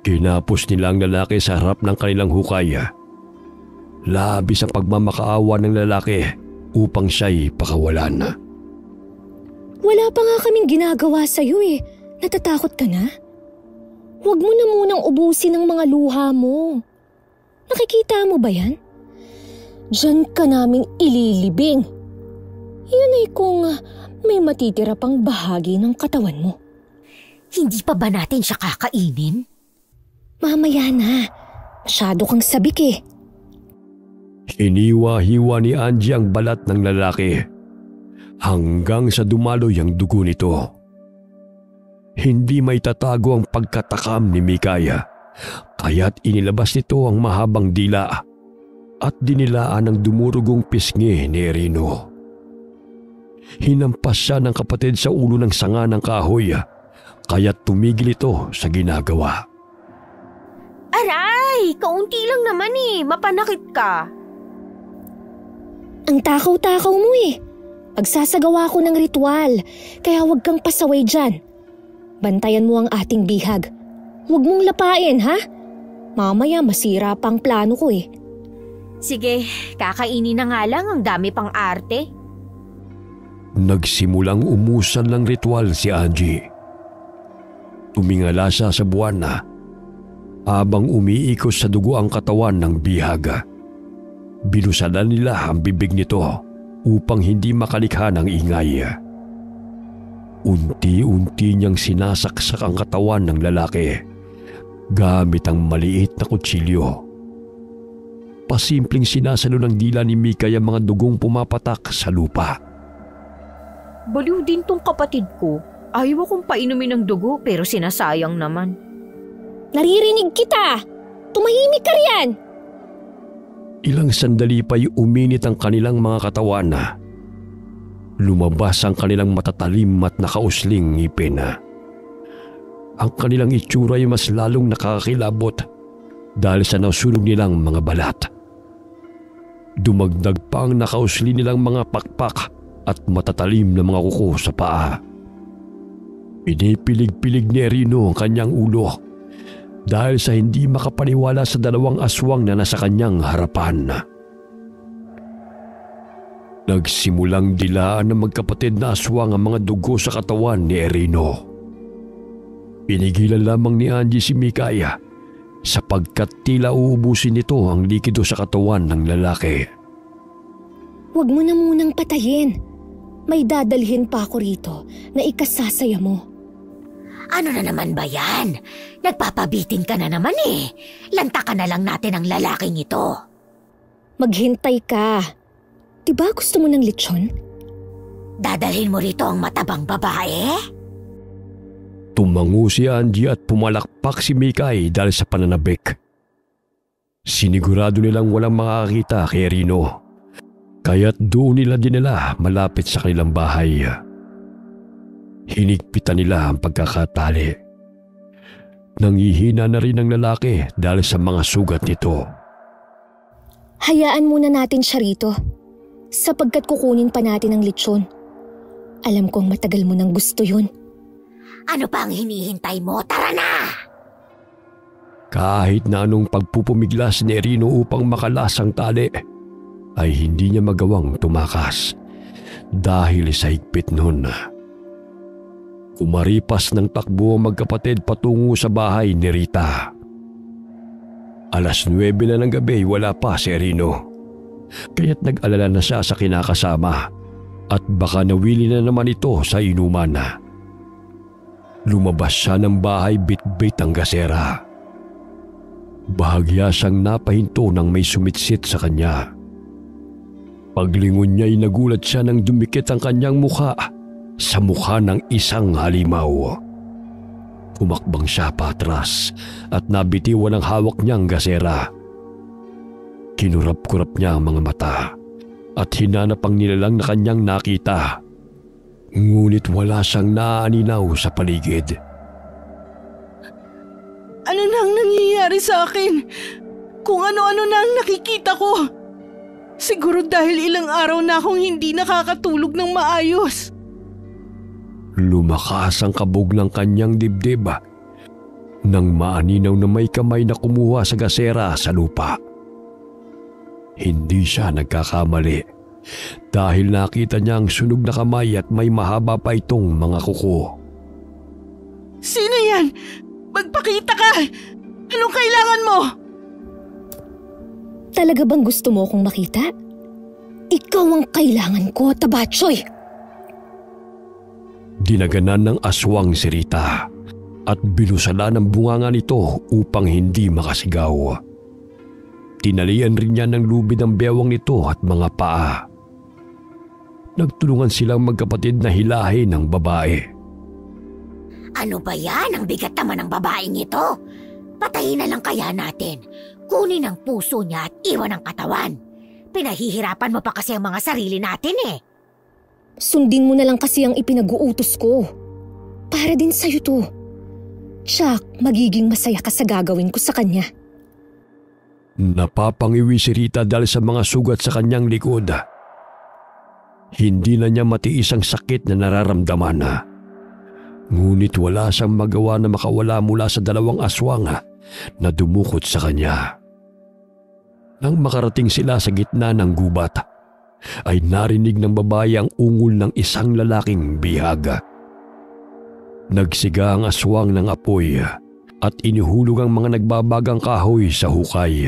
Kinapos nila ang lalaki sa harap ng kanilang hukay. Labis ang pagmamakaawa ng lalaki upang siya'y pakawalan. Wala pa nga kaming ginagawa sa'yo eh. Natatakot ka na? Huwag mo na munang ubusin ang mga luha mo. Nakikita mo ba yan? Diyan ka naming ililibing. Yun ay kung may matitira pang bahagi ng katawan mo. Hindi pa ba natin siya kakainin? Mamaya na. Masyado kang sabik eh. Hiniwa-hiwa ni Angie ang balat ng lalaki hanggang sa dumaloy ang dugo nito. Hindi may tatago ang pagkatakam ni Mikay, kaya't inilabas nito ang mahabang dila at dinilaan ang dumurugong pisngi ni Erino. Hinampas siya ng kapatid sa ulo ng sanga ng kahoy, kaya't tumigil ito sa ginagawa. Aray! Kaunti lang naman eh. Mapanakit ka. Ang takaw-takaw mo eh. Pagsasagawa ko ng ritual, kaya huwag kang pasaway dyan. Bantayan mo ang ating bihag. Huwag mong lapain, ha? Mamaya masira pang plano ko eh. Sige, kakainin na nga lang, ang dami pang arte. Nagsimulang umusan ng ritual si Angie. Tumingala siya sa buwan na habang umiikos sa dugo ang katawan ng bihag. Binusalan nila ang bibig nito upang hindi makalikha ng ingay. Unti-unti niyang sinasaksak ang katawan ng lalaki gamit ang maliit na kutsilyo. Pasimpleng sinasalo ng dila ni Mikay ang mga dugong pumapatak sa lupa. Baliw din tong kapatid ko. Ayaw akong painumin ng dugo pero sinasayang naman. Naririnig kita! Tumahimik ka riyan! Ilang sandali pa'y uminit ang kanilang mga katawan. Lumabas ang kanilang matatalim at nakausling ngipin. Ang kanilang itsura ay mas lalong nakakakilabot dahil sa nasunog nilang mga balat. Dumagdag pa ang nakausli nilang mga pakpak at matatalim na mga kuko sa paa. Pinipilig-pilig ni Erino ang kanyang ulo dahil sa hindi makapaniwala sa dalawang aswang na nasa kanyang harapan. Nagsimulang dilaan ng magkapatid na aswang ang mga dugo sa katawan ni Erino. Pinigilan lamang ni Angie si Mikay sapagkat tila uubusin nito ang likido sa katawan ng lalaki. Huwag mo na munang patayin. May dadalhin pa ako rito na ikasasaya mo. Ano na naman ba yan? Nagpapabitin ka na naman eh. Lantakan na lang natin ang lalaking ito. Maghintay ka. Diba gusto mo ng lechon? Dadalhin mo rito ang matabang babae? Tumango si Angie at pumalakpak si Mikay dahil sa pananabik. Sinigurado nilang walang makakita kay Erino. Kaya't doon nila dinala malapit sa kanilang bahay. Hinigpitan nila ang pagkakatali. Nangihina na rin ang lalaki dahil sa mga sugat nito. Hayaan muna natin siya rito sapagkat kukunin pa natin ang lechon. Alam kong matagal mo nang gusto yun. Ano pa ang hinihintay mo? Tara na! Kahit na anong pagpupumiglas ni Erino upang makalas ang tali, ay hindi niya magawang tumakas dahil sa higpit nun. Kumaripas ng takbo ang magkapatid patungo sa bahay ni Rita. 9:00 na ng gabi, wala pa si Erino. Kaya't nag-alala na siya sa kinakasama at baka nawili na naman ito sa inuman. Lumabas siya ng bahay bit-bit ang gasera. Bahagya siyang napahinto nang may sumitsit sa kanya. Paglingon niya'y nagulat siya nang dumikit ang kanyang mukha sa mukha ng isang halimaw. Tumakbang siya patras at nabitiwan ang hawak niyang gasera. Kinurap-kurap niya ang mga mata at hinanap ang nilalang na kanyang nakita. Ngunit wala siyang naaaninaw sa paligid. Ano nang nangyayari sa akin? Kung ano-ano na ang nakikita ko. Siguro dahil ilang araw na akong hindi nakakatulog ng maayos. Lumakas ang kabog ng kanyang dibdib nang maaninaw na may kamay na kumuha sa gasera sa lupa. Hindi siya nagkakamali dahil nakita niya ang sunog na kamay at may mahaba pa itong mga kuko. Sino yan? Magpakita ka! Anong kailangan mo? Talaga bang gusto mo akong makita? Ikaw ang kailangan ko, Tabatsoy! Dinaganan ng aswang si Rita at binusala ng bunganga nito upang hindi makasigaw. Tinalian rin niya ng lubid ang bewang nito at mga paa. Nagtulungan silang magkapatid na hilahin ng babae. Ano ba yan? Ang bigat naman ng babaeng ito. Patayin na lang kaya natin. Kunin ang puso niya at iwan ang katawan. Pinahihirapan mo pa kasi ang mga sarili natin eh. Sundin mo na lang kasi ang ipinag-uutos ko. Para din sa'yo to. Tsak, magiging masaya ka sa gagawin ko sa kanya. Napapangiwi si Rita dahil sa mga sugat sa kanyang likod. Hindi na niya matiis ang sakit na nararamdaman. Ngunit wala siyang magawa na makawala mula sa dalawang aswang na dumukot sa kanya. Nang makarating sila sa gitna ng gubat, ay narinig ng babae ang ungol ng isang lalaking bihag. Nagsiga ang aswang ng apoy at inihulog ang mga nagbabagang kahoy sa hukay.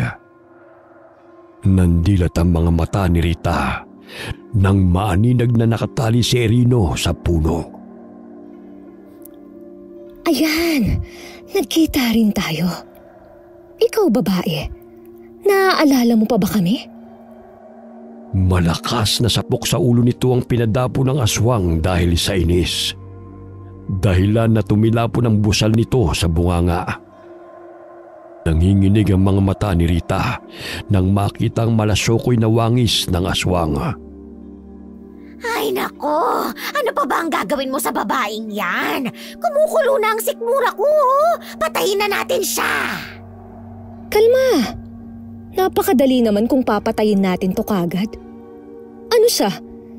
Nandilat ang mga mata ni Rita nang maaninag na nakatali si Erino sa puno. Ayan, nagkita rin tayo. Ikaw babae, naaalala mo pa ba kami? Malakas na sapok sa ulo nito ang pinadapo ng aswang dahil sa inis. Dahilan na tumilapo ng busal nito sa bunganga. Nanginginig ang mga mata ni Rita nang makita ang malasokoy na wangis ng aswang. Ay nako, ano pa ba ang gagawin mo sa babaeng yan? Kumukulo na ang sikmura ko. Patayin na natin siya. Kalma. Napakadali naman kung papatayin natin to kagad. Ano siya?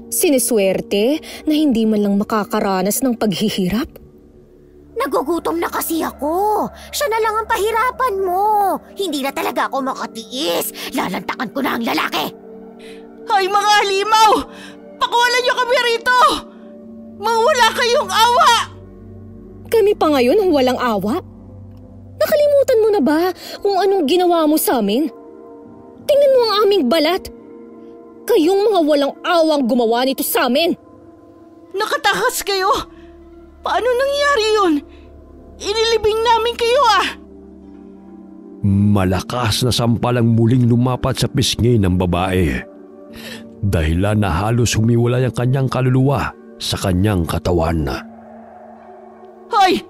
Siniswerte na hindi man lang makakaranas ng paghihirap? Nagugutom na kasi ako. Siya na lang ang pahirapan mo. Hindi na talaga ako makatiis. Lalantakan ko na ang lalaki. Ay mga halimaw! Pakuwalan niyo kami rito! Mawala kayong awa! Kami pa ngayon ang walang awa? Nakalimutan mo na ba kung anong ginawa mo sa amin? Tingnan mo ang aming balat. Kayong mga walang awang gumawa nito sa amin. Nakatakas kayo? Paano nangyari yun? Inilibing namin kayo ah! Malakas na sampal ang muling lumapat sa pisngi ng babae. Dahilan na halos humiwalay ang kanyang kaluluwa sa kanyang katawan. Hoy!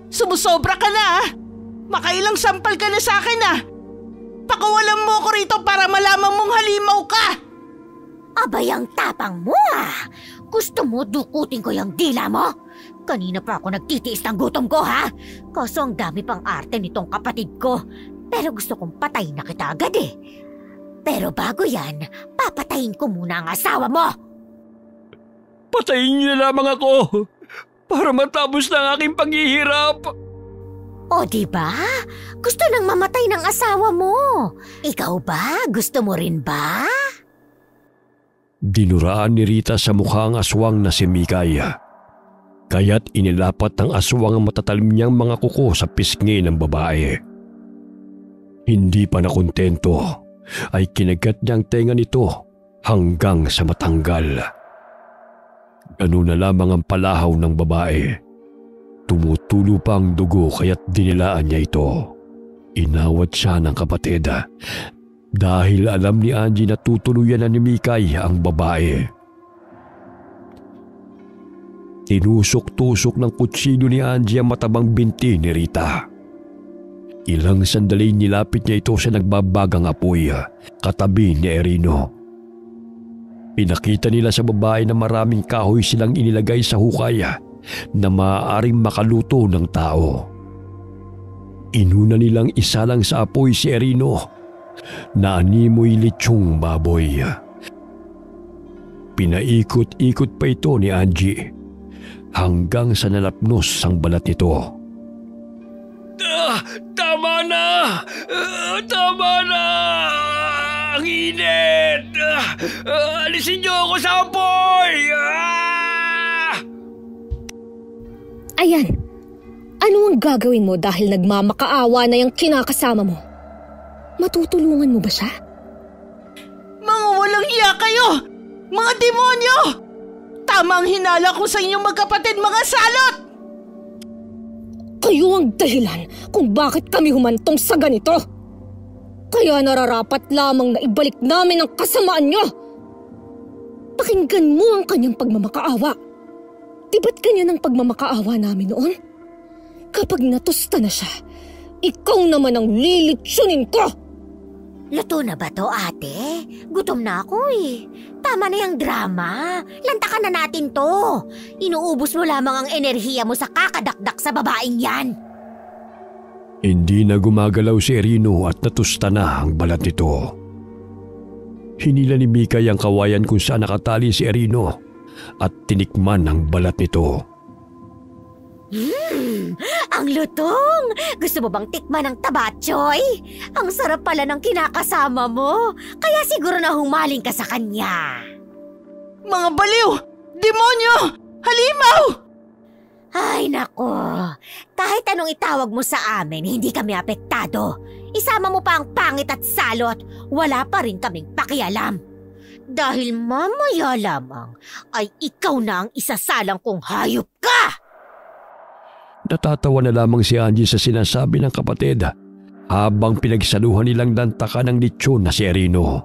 Sumusobra ka na ah! Makailang sampal ka na sa akin ah! Pakawalan mo ko rito para malaman mong halimaw ka! Abay ang tapang mo ah! Gusto mo dukutin ko yung dila mo? Kanina pa ako nagtitiis ng gutom ko ha? Kaso ang dami pang arte nitong kapatid ko. Pero gusto kong patayin na kita agad eh. Pero bago yan, papatayin ko muna ang asawa mo. Patayin niyo na lamang ako para matapos na ang aking paghihirap. O diba? Gusto nang mamatay ng asawa mo. Ikaw ba? Gusto mo rin ba? Dinuraan ni Rita sa mukha ang aswang na si Mikay. Kaya't inilapat ng aswang ang matatalim niyang mga kuko sa pisngi ng babae. Hindi pa nakontento ay kinagat niya ang tenga nito hanggang sa matanggal. Ganun na lamang ang palahaw ng babae. Tumutulo pa ang dugo kaya't dinilaan niya ito. Inawat siya ng kapatid dahil alam ni Angie na tutuluyan na ni Mikay ang babae. Tinusok-tusok ng kutsilyo ni Angie ang matabang binti ni Rita. Ilang sandali nilapit niya ito sa nagbabagang apoy katabi ni Erino. Pinakita nila sa babae na maraming kahoy silang inilagay sa hukay na maaaring makaluto ng tao. Inuna nilang isalang sa apoy si Erino na animoy litsyong baboy. Pinaikot-ikot pa ito ni Angie hanggang sa nalapnos ang balat nito. Tama na! Tama na! Ang init! Alisin niyo ako sa apoy! Ayan, ano ang gagawin mo dahil nagmamakaawa na yung kinakasama mo? Matutulungan mo ba siya? Mga walang hiya kayo! Mga demonyo! Tama ang hinala ko sa inyong magkapatid, mga salot! Kayo ang dahilan kung bakit kami humantong sa ganito. Kaya nararapat lamang na ibalik namin ang kasamaan niyo. Pakinggan mo ang kanyang pagmamakaawa. Di ba't ganyan ang pagmamakaawa namin noon? Kapag natusta na siya, ikaw naman ang lilitsunin ko. Luto na ba to, ate? Gutom na ako eh. Tama na yung drama. Lantakan na natin to. Inuubos mo lamang ang enerhiya mo sa kakadakdak sa babaeng yan. Hindi na gumagalaw si Erino at natusta na ang balat nito. Hinila ni Mikay ang kawayan kung saan nakatali si Erino at tinikman ang balat nito. Ang lutong! Gusto mo bang tikman ng tabatsoy? Ang sarap pala ng kinakasama mo. Kaya siguro na humaling ka sa kanya. Mga baliw! Demonyo! Halimaw! Ay nako, kahit anong itawag mo sa amin, hindi kami apektado. Isama mo pa ang pangit at salot, wala pa rin kaming pakialam. Dahil mamaya lamang ay ikaw na ang isasalang kong hayop ka! Natatawa na lamang si Angie sa sinasabi ng kapatid habang pinagsaluhan nilang dantaka ng litsyon na si Erino.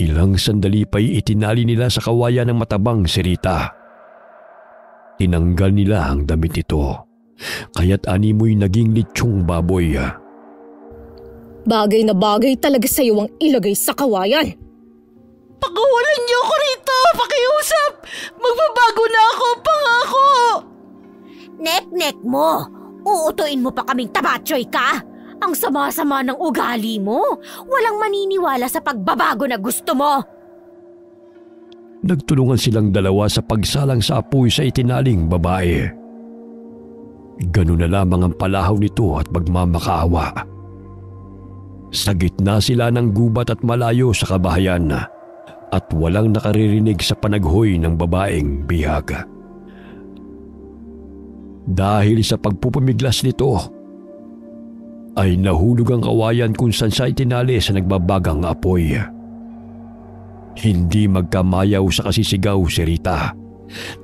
Ilang sandali pa'y itinali nila sa kawayan ng matabang si Rita. Tinanggal nila ang damit nito, kaya't animoy naging litsyong baboy. Bagay na bagay talaga sa'yo ang ilagay sa kawayan. Pakawalan niyo ako rito! Pakiusap! Magbabago na ako! Pangako! Nek-nek mo! Uutuin mo pa kaming tabatsoy ka? Ang sama-sama ng ugali mo! Walang maniniwala sa pagbabago na gusto mo! Nagtulungan silang dalawa sa pagsalang sa apoy sa itinaling babae. Ganun na lamang ang palahaw nito at pagmamakaawa. Sa gitna sila ng gubat at malayo sa kabahayan at walang nakaririnig sa panaghoy ng babaeng bihag. Dahil sa pagpupumiglas nito, ay nahulog ang kawayan kung saan siya itinali sa nagbabagang apoy. Hindi magkamayaw sa kasisigaw si Rita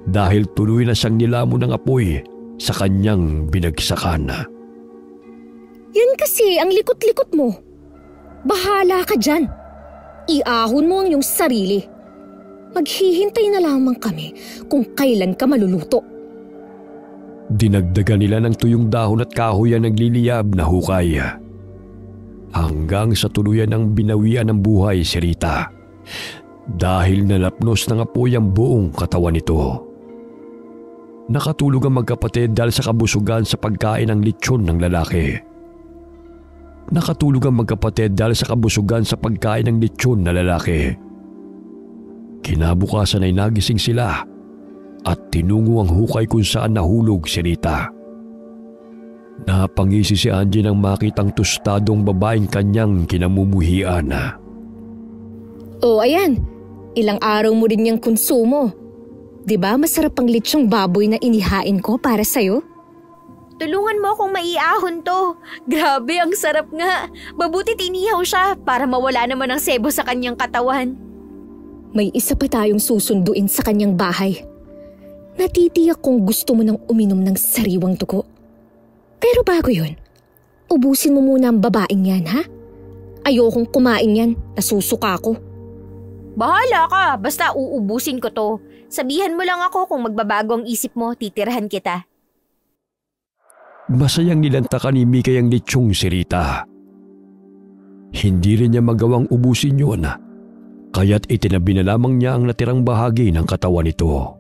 dahil tuloy na siyang nilamon ng apoy sa kanyang binagsakan. Yan kasi ang likot-likot mo. Bahala ka dyan. Iahon mo ang iyong sarili. Maghihintay na lamang kami kung kailan ka maluluto. Dinagdagan nila ng tuyong dahon at kahoy ang nagliliyab na hukay. Hanggang sa tuluyan ng binawian ng buhay si Rita dahil nalapnos ng apoy ang buong katawan nito. Nakatulog ang magkapatid dahil sa kabusugan sa pagkain ng litsyon ng lalaki. Nakatulog ang magkapatid dahil sa kabusugan sa pagkain ng litsyon na lalaki. Kinabukasan ay nagising sila at tinungo ang hukay kung saan nahulog si Rita. Napangisi si Angie nang makitang tostadong babaeng kanyang kinamumuhian. Oh, ayan. Ilang araw mo din niyang konsumo. Diba masarap ang litsyong baboy na inihain ko para sa'yo? Tulungan mo akong maiahon to. Grabe, ang sarap nga. Mabuti tinihaw siya para mawala naman ang sebo sa kanyang katawan. May isa pa tayong susunduin sa kanyang bahay. Natitiyak kung gusto mo nang uminom ng sariwang dugo. Pero bago yun, ubusin mo muna ang babaeng yan, ha? Ayokong kumain yan, nasusuka ko. Bahala ka, basta uubusin ko to. Sabihan mo lang ako kung magbabago ang isip mo, titirahan kita. Masayang nilantakan ni Mikay ang litsyong si Rita. Hindi rin niya magawang ubusin yun, kaya't itinabi na lamang niya ang natirang bahagi ng katawan nito.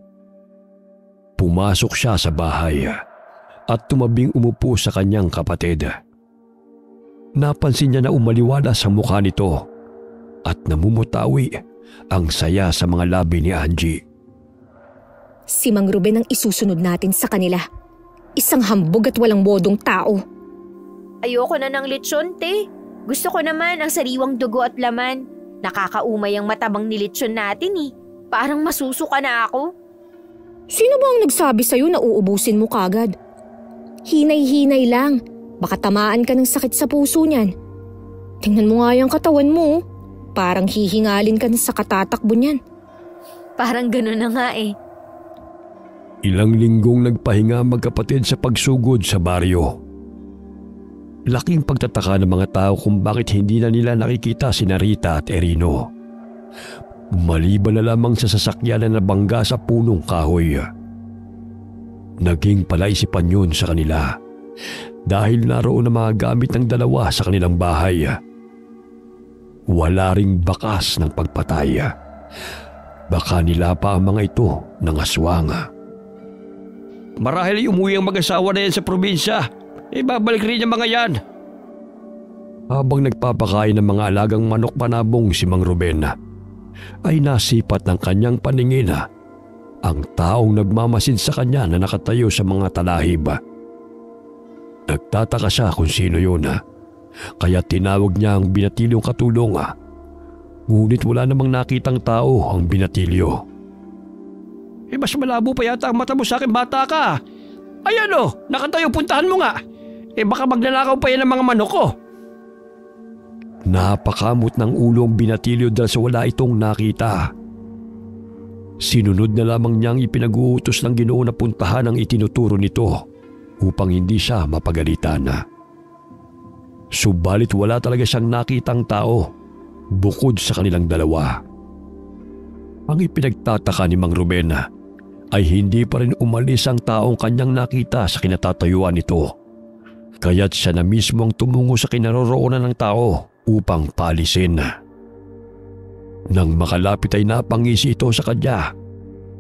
Pumasok siya sa bahay at tumabing umupo sa kanyang kapatid. Napansin niya na umaliwala sa mukha nito at namumutawi ang saya sa mga labi ni Angie. Si Mang Ruben ang isusunod natin sa kanila. Isang hambog at walang bodong tao. Ayoko na ng lechon, te. Gusto ko naman ang sariwang dugo at laman. Nakakaumay ang matabang ni lechon natin eh. Parang masusuka na ako. Sino ba ang nagsabi sa'yo na uubusin mo kagad? Hinay-hinay lang. Baka tamaan ka ng sakit sa puso niyan. Tingnan mo nga yung katawan mo. Parang hihingalin ka na sa katatakbo niyan. Parang gano'n na nga eh. Ilang linggong nagpahinga magkapatid sa pagsugod sa baryo. Laking pagtataka ng mga tao kung bakit hindi na nila nakikita si Rita at Erino. Maliban na lamang sa sasakyan na nabangga sa punong kahoy. Naging palaisipan yun sa kanila dahil naroon na mga gamit ng dalawa sa kanilang bahay. Wala ring bakas ng pagpatay. Baka nilapa ang mga ito ng aswang. Marahil umuwi ang mag-asawa na yan sa probinsya. Babalik rin ang mga yan. Habang nagpapakain ng mga alagang manok panabong si Mang Ruben, ay nasipat ng kanyang paningin ang taong nagmamasid sa kanya na nakatayo sa mga talahib. Nagtataka siya kung sino yun, kaya tinawag niya ang binatilyong katulong. Ngunit wala namang nakitang tao ang binatilyo. Mas malabo pa yata ang mata mo sa akin, bata ka. Ayan o, nakatayo, puntahan mo nga. Baka magnanakaw pa yan ng mga manok ko. Napakamot ng ulo ang binatilyo dahil sa wala itong nakita. Sinunod na lamang niyang ipinag-uutos ng Ginoo na puntahan ang itinuturo nito upang hindi siya mapagalitan. Subalit wala talaga siyang nakitang tao bukod sa kanilang dalawa. Ang ipinagtataka ni Mang Ruben ay hindi pa rin umalis ang taong kanyang nakita sa kinatatayuan nito. Kaya't siya na mismo ang tumungo sa kinaroroonan ng tao upang paalisin. Nang makalapit ay napangisi ito sa kanya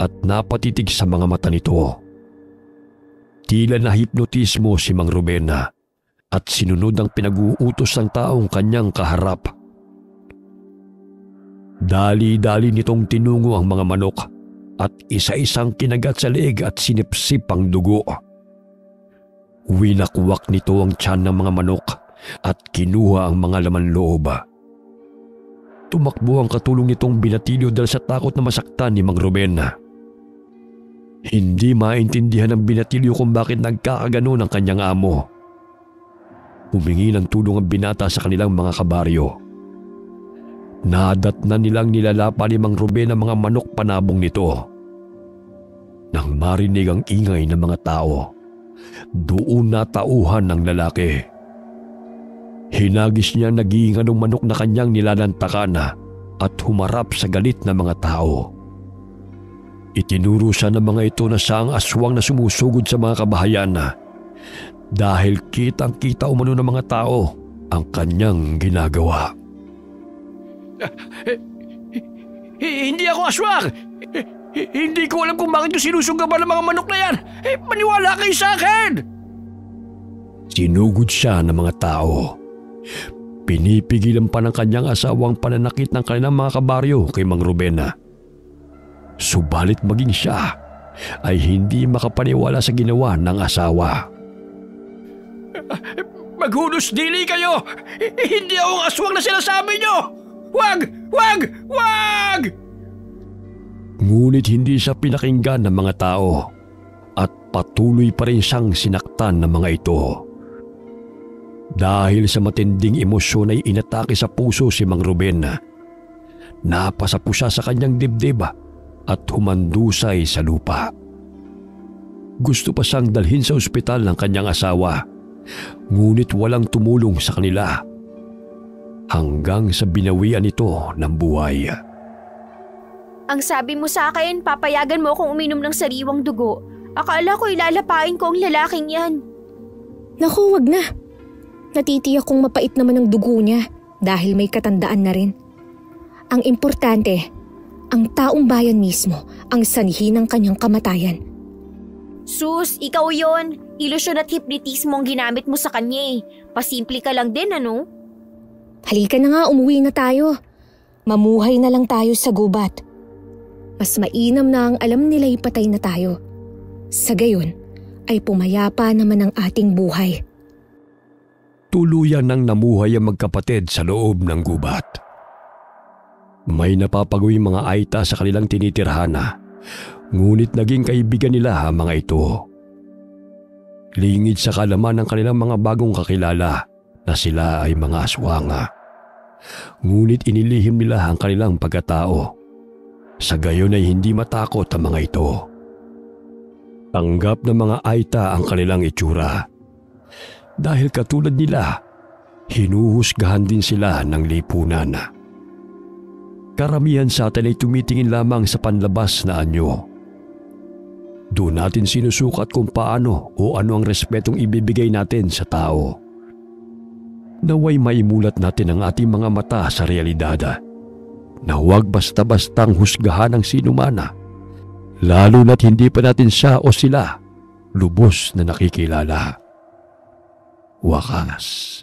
at napatitig sa mga mata nito. Tila nahipnotismo si Mang Ruben at sinunod ang pinag-uutos ng taong kanyang kaharap. Dali-dali nitong tinungo ang mga manok at isa-isang kinagat sa leeg at sinipsip ang dugo. Winakwak nito ang tiyan ng mga manok at kinuha ang mga laman loob. Tumakbo ang katulong nitong binatilyo dahil sa takot na masaktan ni Mang Ruben. Hindi maintindihan ng binatilyo kung bakit nagkakaganon ang kanyang amo. Humingi ng tulong ang binata sa kanilang mga kabaryo. Nadatnan nilang nilalapa ni Mang Ruben ang mga manok panabong nito. Nang marinig ang ingay ng mga tao, doon natauhan ng lalaki. Hinagis niya nag-iingan ng manok na kanyang nilalantakan at humarap sa galit ng mga tao. Itinuro siya ng mga ito na siya ang aswang na sumusugod sa mga kabahayan dahil kitang-kita umano ng mga tao ang kanyang ginagawa. Hindi ako aswang! Hindi ko alam kung bakit ko sinusugaban ng mga manok na yan! Maniwala kayo sa akin! Sinugod siya ng mga tao. Pinipigilan pa ng kanyang asawang pananakit ng kanilang mga kabaryo kay Mang Ruben. Subalit maging siya ay hindi makapaniwala sa ginawa ng asawa. Maghunos dili kayo! Hindi akong aswang na sinasabi nyo! Wag! Wag! Wag! Ngunit hindi siya pinakinggan ng mga tao at patuloy pa rin siyang sinaktan ng mga ito. Dahil sa matinding emosyon ay inatake sa puso si Mang Ruben. Napasapo siya sa kanyang dibdib at humandusay sa lupa. Gusto pa siyang dalhin sa ospital ng kanyang asawa, ngunit walang tumulong sa kanila hanggang sa binawian ito ng buhay. Ang sabi mo sa akin, papayagan mo akong uminom ng sariwang dugo. Akala ko ilalapain ko ang lalaking yan. Naku, wag na. Natitiyak kong mapait naman ang dugo niya dahil may katandaan na rin. Ang importante, ang taong bayan mismo ang sanhi ng kanyang kamatayan. Sus, ikaw yon. Ilusyon at hypnotismo ang ginamit mo sa kanya eh. Pasimple ka lang din, ano? Halika na nga, umuwi na tayo. Mamuhay na lang tayo sa gubat. Mas mainam na ang alam nila'y patay na tayo. Sa gayon, ay pumayapa naman ang ating buhay. Tuluyan nang namuhay ang magkapatid sa loob ng gubat. May napapagawing mga aita sa kanilang tinitirhana, ngunit naging kaibigan nila ang mga ito. Lingid sa kalaman ng kanilang mga bagong kakilala na sila ay mga aswanga. Ngunit inilihim nila ang kanilang pagkatao. Sa gayon ay hindi matakot ang mga ito. Tanggap ng mga aita ang kanilang itsura. Dahil katulad nila, hinuhusgahan din sila ng lipunan. Karamihan sa atin ay tumitingin lamang sa panlabas na anyo. Doon natin sinusukat kung paano o ano ang respetong ibibigay natin sa tao. Naway maimulat natin ang ating mga mata sa realidad na huwag basta-bastang husgahan ng sinumana, lalo na't hindi pa natin siya o sila lubos na nakikilala. Wakas.